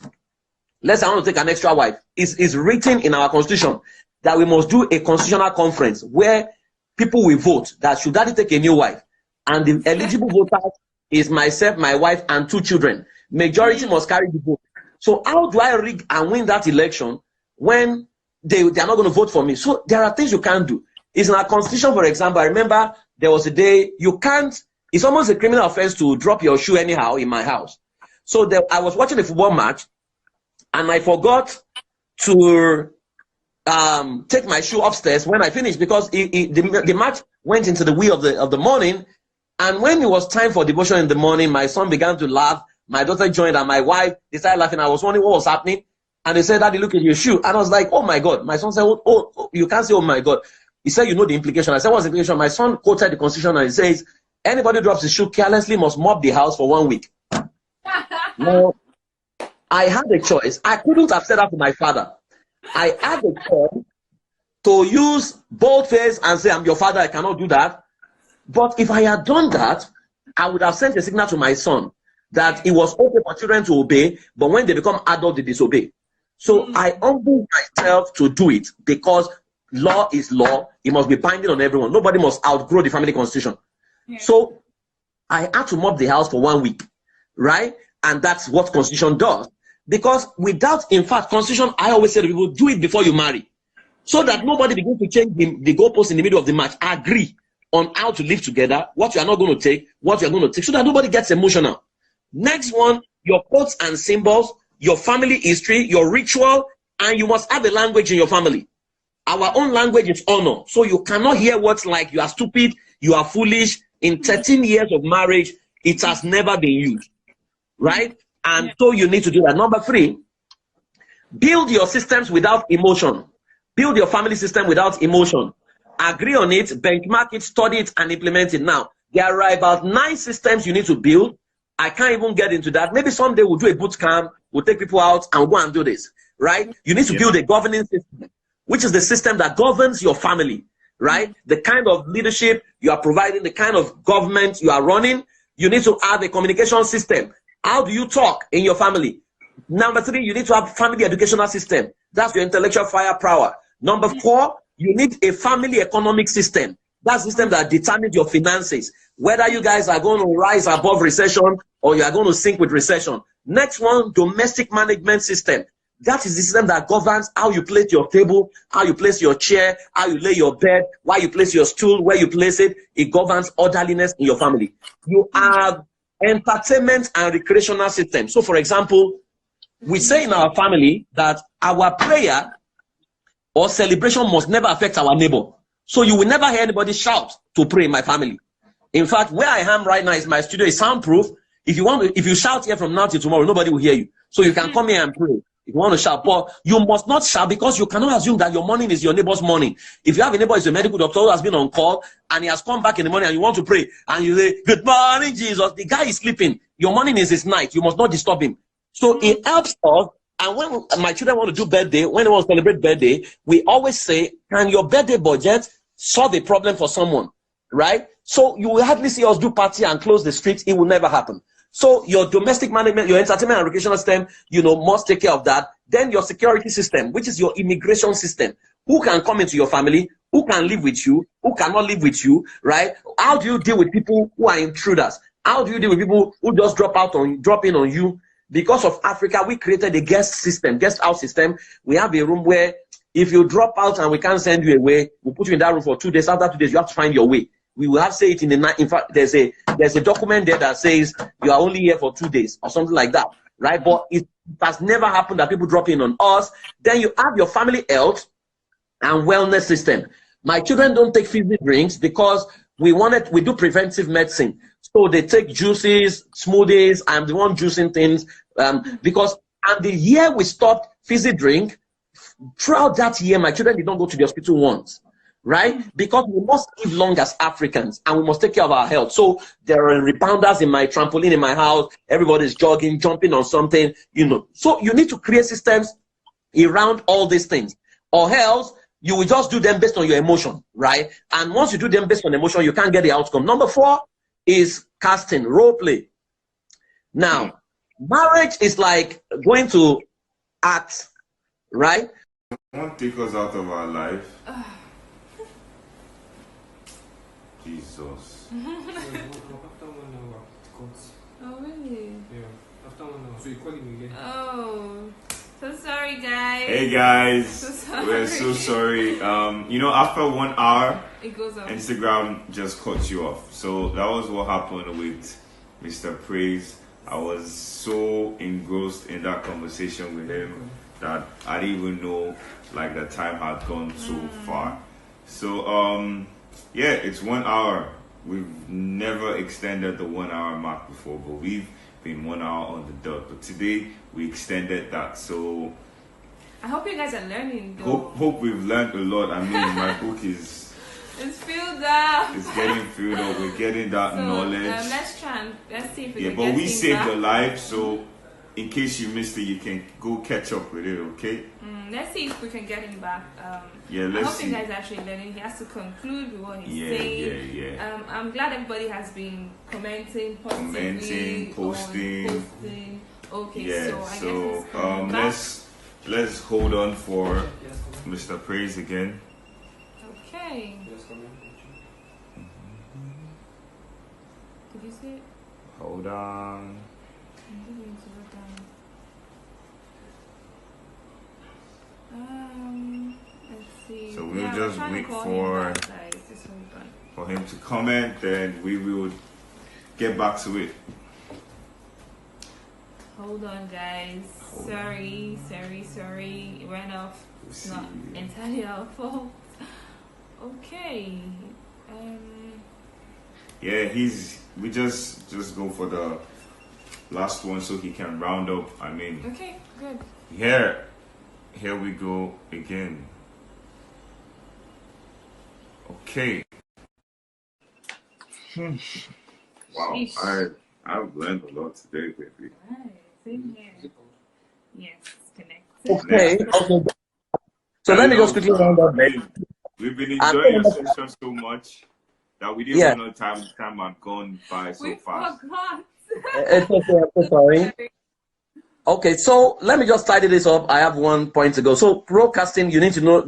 let's say I want to take an extra wife, it's written in our constitution that we must do a constitutional conference where people will vote that should daddy take a new wife. And the eligible voters is myself, my wife, and 2 children. Majority must carry the vote. So how do I rig and win that election when they are not going to vote for me? So there are things you can't do. It's in our constitution, for example. I remember there was a day you can't, it's almost a criminal offense to drop your shoe anyhow in my house. So I was watching a football match, and I forgot to take my shoe upstairs when I finished, because the match went into the wee of the morning. And when it was time for devotion in the morning, my son began to laugh. My daughter joined, and my wife, they started laughing. I was wondering what was happening. And they said, Daddy, look at your shoe. And I was like, oh my God. My son said, oh, you can't say, oh my God. He said, you know the implication. I said, what's the implication? My son quoted the Constitution, and he says, anybody drops his shoe carelessly must mop the house for 1 week. Now, I had a choice. I couldn't have said that to my father. I had a choice to use bold face and say, I'm your father, I cannot do that. But if I had done that, I would have sent a signal to my son that it was okay for children to obey, but when they become adults, they disobey. So I humbled myself to do it, because law is law. It must be binding on everyone. Nobody must outgrow the family constitution. Yeah. So I had to mop the house for 1 week, right? And that's what constitution does. Because without, in fact, constitution, I always say to people, do it before you marry, so that nobody begins to change the goalpost in the middle of the match. Agree on how to live together, what you are not going to take, what you are going to take, so that nobody gets emotional. Next one, your codes and symbols, your family history, your ritual, and you must have a language in your family. Our own language is honor. So you cannot hear words like you are stupid, you are foolish. In 13 years of marriage, it has never been used, right? And so you need to do that. Number 3, build your systems without emotion. Build your family system without emotion. Agree on it, benchmark it, study it, and implement it. Now, there are about 9 systems you need to build. I can't even get into that. Maybe someday we'll do a boot camp, we'll take people out and go and do this, right? You need to build a governing system, which is the system that governs your family, right? The kind of leadership you are providing, the kind of government you are running. You need to have a communication system. How do you talk in your family? Number 3, you need to have family educational system. That's your intellectual firepower. Number 4, you need a family economic system. That system that determines your finances, whether you guys are going to rise above recession or you are going to sink with recession. Next one, domestic management system. That is the system that governs how you place your table, how you place your chair, how you lay your bed, where you place your stool, where you place it. It governs orderliness in your family. You have entertainment and recreational system. So, for example, we say in our family that our prayer or celebration must never affect our neighbor. So you will never hear anybody shout to pray in my family. In fact, where I am right now is my studio is soundproof. If you shout here from now till tomorrow, nobody will hear you. So you can come here and pray if you want to shout. But you must not shout, because you cannot assume that your morning is your neighbor's morning. If you have a neighbor who's a medical doctor who has been on call and he has come back in the morning and you want to pray and you say, good morning, Jesus, the guy is sleeping. Your morning is his night. You must not disturb him. So it helps us. And when my children want to do birthday, when they want to celebrate birthday, we always say, can your birthday budget solve a problem for someone, right? So you will hardly see us do party and close the streets. It will never happen. So your domestic management, your entertainment and recreational system, must take care of that. Then your security system, which is your immigration system. Who can come into your family? Who can live with you? Who cannot live with you, right? How do you deal with people who are intruders? How do you deal with people who just drop in on you? Because of Africa, we created a guest house system. We have a room where if you drop out and we can't send you away, we'll put you in that room for 2 days. After 2 days, you have to find your way. We will have say it in the night. In fact, there's a document there that says you are only here for 2 days or something like that, right? But it has never happened that people drop in on us. Then you have your family health and wellness system. My children don't take fizzy drinks because we do preventive medicine. So they take juices, smoothies. I'm the one juicing things because the year we stopped fizzy drink, throughout that year, my children did not go to the hospital once, right? Because we must live long as Africans and we must take care of our health. So there are rebounders in my trampoline in my house. Everybody's jogging, jumping on something, So you need to create systems around all these things, or else you will just do them based on your emotion, right? And once you do them based on emotion, you can't get the outcome. Number 4 is casting, role play. Now, marriage is like going to act, right? Won't take us out of our life. Jesus. Oh, really? Yeah. After 1 hour. So you call him again? Oh. So sorry, guys. Hey guys, So we're so sorry. After 1 hour, it goes off. Instagram just cuts you off. So that was what happened with Mr. Praise I was so engrossed in that conversation with him that I didn't even know like the time had gone so far. So yeah, it's 1 hour. We've never extended the 1 hour mark before, but we've been 1 hour on the dot. But today we extended that. So I hope you guys are learning though. Hope we've learned a lot. I mean, my book is it's filled up. It's getting filled up. We're getting that knowledge. Let's try and let's see if we can but get we saved back. your life, so in case you missed it, you can go catch up with it. Okay. Let's see if we can get him back. Yeah, I let's hope see. you guys are actually learning. He has to conclude with what he's saying. Yeah. I'm glad everybody has been commenting positively, posting. Okay, Yeah. so I guess it's coming back. let's hold on for Mr. Praise again. Okay. Did you see it? Hold on. Let's see. So we'll just wait for him to comment, then we will get back to it. Hold on, guys. Sorry. It ran off. It's not entirely our fault. Okay. Yeah, we just go for the last one so he can round up. I mean. Okay, good. Here we go again. Okay. Wow, I've learned a lot today, baby. Right, same here. Yes, connect. Okay. So let me just quickly round up. We've been enjoying your session so much that we didn't know time had gone by so fast. It's okay, I'm so sorry. Okay, so let me just tidy this up. I have 1 point to go. So broadcasting, you need to know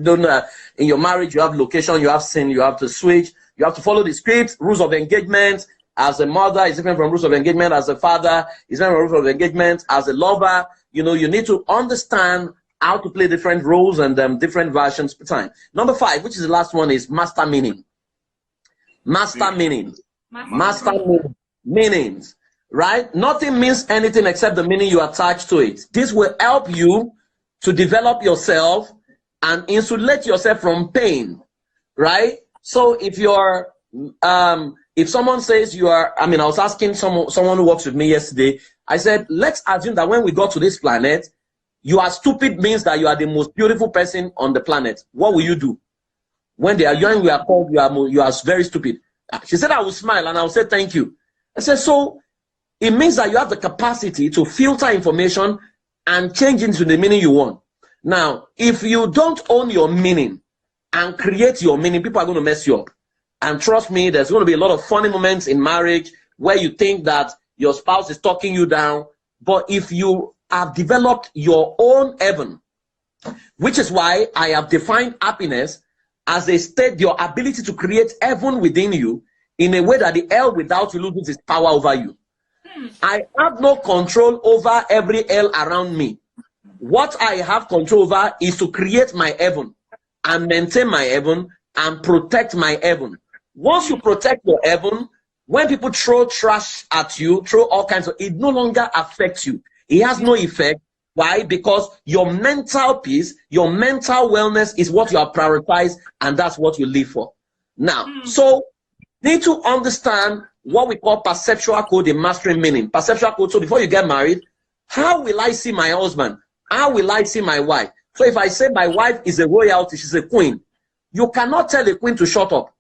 in your marriage, you have location, you have sin, you have to switch, you have to follow the script, rules of engagement. As a mother is different from rules of engagement. As a father is different from rules of engagement. As a lover, you need to understand how to play different roles and different versions per time. Number 5, which is the last one, is master meaning. Master meanings. Right? Nothing means anything except the meaning you attach to it. This will help you to develop yourself and insulate yourself from pain. Right? So if you're if someone says you are, I was asking someone who works with me yesterday, I said, let's assume that when we got to this planet, you are stupid means that you are the most beautiful person on the planet. What will you do? When they are young, we are called, you are very stupid. She said, I will smile and I will say, thank you. I said, so it means that you have the capacity to filter information and change into the meaning you want. Now, if you don't own your meaning and create your meaning, people are going to mess you up. And trust me, there's going to be a lot of funny moments in marriage where you think that your spouse is talking you down. But if you have developed your own heaven, which is why I have defined happiness as a state, your ability to create heaven within you in a way that the hell without you loses its power over you. I have no control over every hell around me. What I have control over is to create my heaven and maintain my heaven and protect my heaven. Once you protect your heaven, when people throw trash at you, throw all kinds of, it no longer affects you. It has no effect. Why? Because your mental peace, your mental wellness is what you have prioritized, and that's what you live for. Now, so you need to understand what we call perceptual code in mastering meaning. Perceptual code. So before you get married, how will I see my husband? How will I see my wife? So if I say my wife is a royalty, she's a queen, you cannot tell a queen to shut up.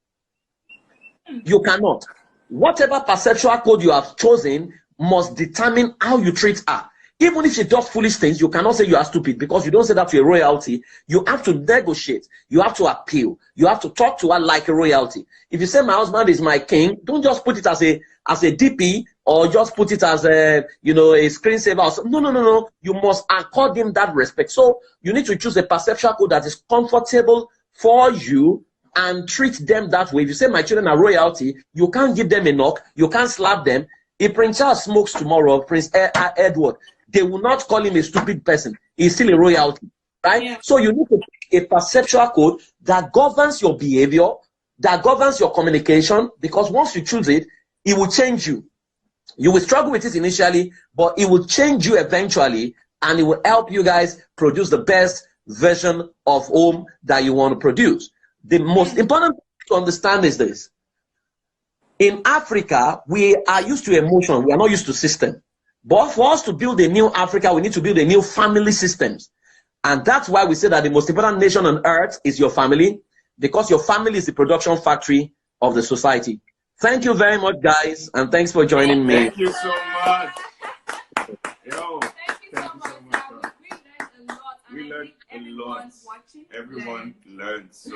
You cannot. Whatever perceptual code you have chosen must determine how you treat her. Even if she does foolish things, you cannot say you are stupid, because you don't say that to a royalty. You have to negotiate. You have to appeal. You have to talk to her like a royalty. If you say my husband is my king, don't just put it as a DP or just put it as a a screensaver. No. You must accord him that respect. So you need to choose a perceptual code that is comfortable for you and treat them that way. If you say my children are royalty, you can't give them a knock. You can't slap them. If Prince Charles smokes tomorrow, Prince Edward, they will not call him a stupid person. He's still a royalty, right? Yeah. So you need to pick a perceptual code that governs your behavior, that governs your communication, because once you choose it, it will change you. You will struggle with it initially, but it will change you eventually, and it will help you guys produce the best version of home that you want to produce. The most important thing to understand is this. In Africa, we are used to emotion. We are not used to system. But for us to build a new Africa, we need to build a new family systems. And that's why we say that the most important nation on earth is your family, because your family is the production factory of the society. Thank you very much, guys, and thanks for joining me. Thank you so much. Yo, Thank you so much. We learned a lot. Everyone learned. So,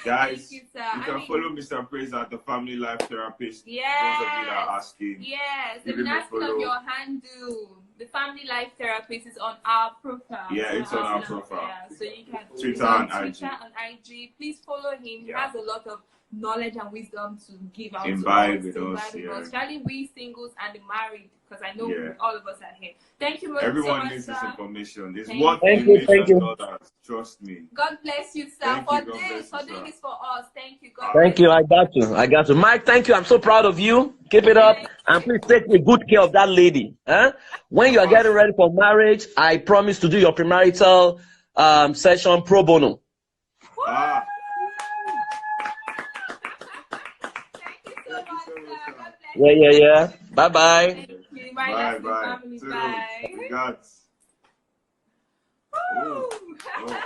guys, you can follow Mr. Praise at the Family Life Therapist. Yes. Those of you that are asking. Yes. Give The him a last follow. of your handle. The Family Life Therapist is on our profile. Yeah, it's on our profile. Yeah, so you can Twitter and IG. Twitter and IG. Please follow him. He has a lot of knowledge and wisdom to give out Imbibe to with us, us, yeah. especially we singles and the married, because I know all of us are here. Thank you very Everyone so much, needs sir. this information. It's Thank worth you. $1,000,000. Trust me. God bless you, sir, Thank for you, God bless for you, doing sir. this for us. Thank you, God. Thank you. I got you. I got you. Mike, thank you. I'm so proud of you. Keep it up. And please take good care of that lady. When you are getting ready for marriage, I promise to do your premarital session pro bono. Ah. Yeah. Bye-bye. Thank you. Bye. Family. Bye. Regards. I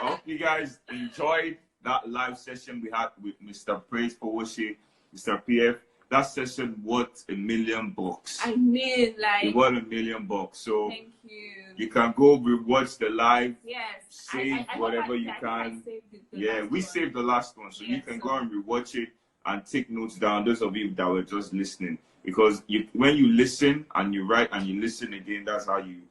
hope you guys enjoyed that live session we had with Mr. Praise Powoshe, Mr. PF. That session worth $1 million. I mean, like, it worth $1 million. So thank you. You can go watch the live. Yes. Save whatever you can. We saved the last one, so you can go and rewatch it and take notes down. Those of you that were just listening, because when you listen and you write and you listen again, that's how you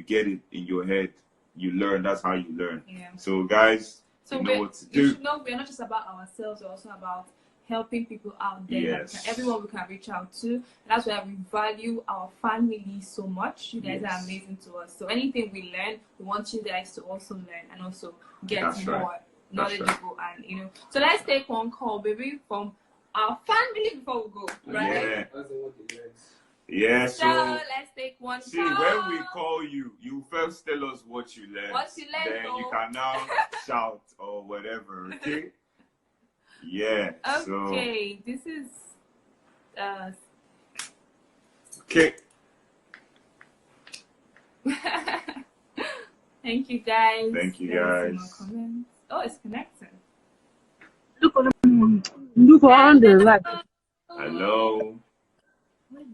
get it in your head. You learn. That's how you learn. Yeah. So guys, you know what to do. You should know we're not just about ourselves. We're also about helping people out there. Yes. Everyone we can reach out to. And that's why we value our family so much. You guys are amazing to us. So anything we learn, we want you guys to also learn and also get more knowledgeable. And so let's take one call, baby, from our family before we go. Right? Yeah. So let's take one call. See, when we call you, you first tell us what you learned. Then you can now shout or whatever. Okay. Yeah. Okay. This is. Okay. Thank you, guys. Thank you, guys. Oh, it's connecting. Look on the right. Hello.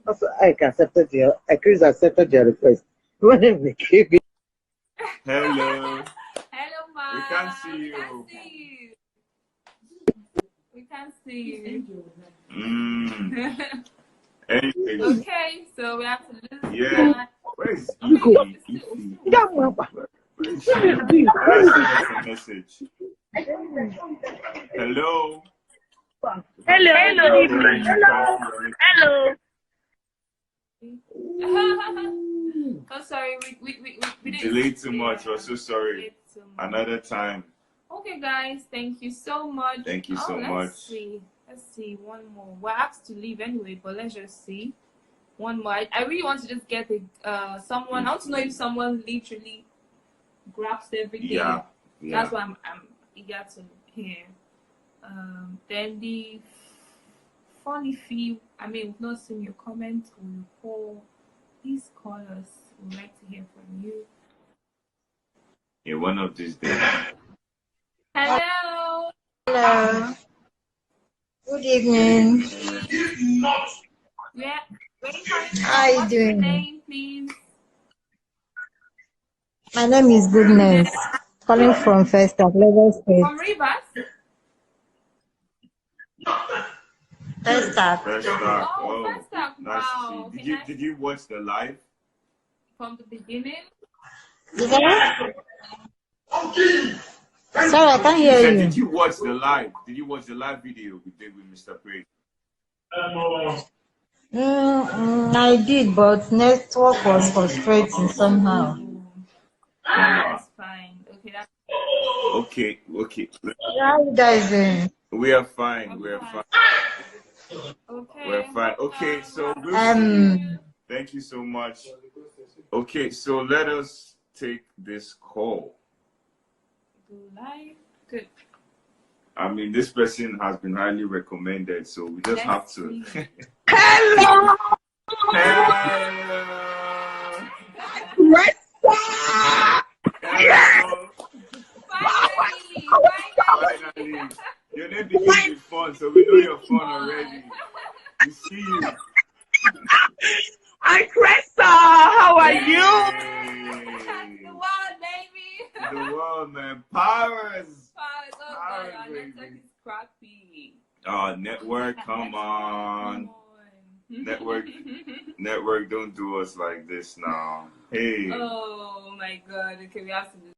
Also, Ikyeresa accepted your request. Hello. Hello, ma. We can't see you. We can't see you. Anyways. Okay, so we have to listen. Yeah. Where's Ify? That's a message. Hello. I'm sorry, we delayed too much. We're so sorry. Another time. Okay, guys, thank you so much. Thank you so much. Let's see one more. We're asked to leave anyway, but let's just see one more. I really want to just get someone. I want to know if someone literally grasps everything. Yeah. That's why I'm eager to hear. Then the funny fee. I mean, we've not seen your comment or your call. Please call us. We'd like to hear from you. Yeah, one of these days. Hello. Hello. Good evening. Yeah. How are you doing? Name, please. My name is Goodness. Calling from First Up, Lagos State. From Rivers. First Up. First Up. Oh, First Up. Nice Wow. to see. Did you watch the live? From the beginning? Sorry, I can't hear you. Did you watch the live? Did you watch the live video we did with Mr. Praise? I did, but network was frustrating somehow. That's fine. Okay. Okay. How are you guys doing? We are fine. We are fine. Okay. We're fine. Okay, so we'll see you. Thank you so much. Okay, so let us take this call. Go live. Good. I mean, this person has been highly recommended, so we just have to. Hello! Hello! Hello! Finally! Your name begins with fun, so we know you're fun already. We see you. Ikyeresa, how are you? The world, baby. The world, man. Powers. Oh God, our network is crappy. Oh, network, come on. Network, don't do us like this now. Hey. Oh my God. Okay, we have to do.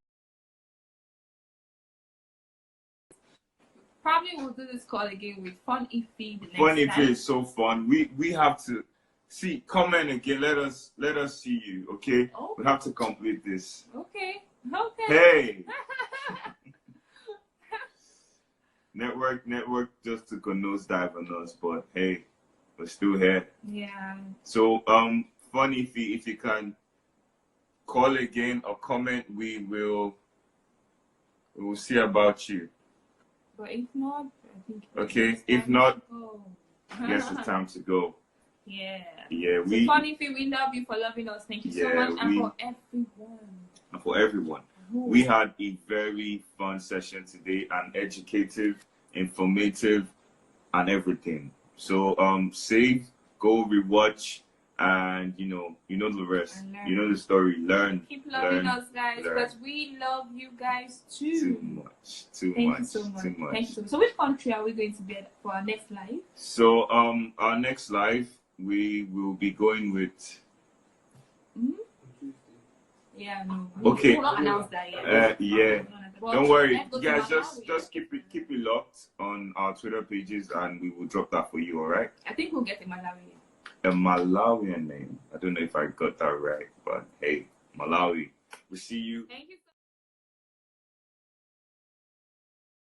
Probably we'll do this call again with Fun Ife the next Fun Ife time. is so fun. We have to see. Comment again. Let us see you. Okay. Oh. We have to complete this. Okay. Okay. Hey. network just took a nosedive on us, but hey, we're still here. Yeah. So Fun Ife, if you can call again or comment, we will see about you. But if not, I think. Okay. If not, guess it's time to go. Yeah. Yeah. So Fun Ife, we love you for loving us. Thank you so much, and for everyone. And for everyone. We had a very fun session today, and educative, informative, and everything. So save, go rewatch, and you know the rest. You know the story. Learn. Keep loving us, guys, because we love you guys too. Too much. Thank you so much. Thank you so much. So which country are we going to be at for our next live? So our next live we will be going with. Yeah, no. Okay. We will not announce that yet. Yeah. Well, don't worry, guys. Malawi. Just keep it locked on our Twitter pages, and we will drop that for you. All right. I think we'll get a Malawian. A Malawian name. I don't know if I got that right, but hey, Malawi. We'll see you. Thank you.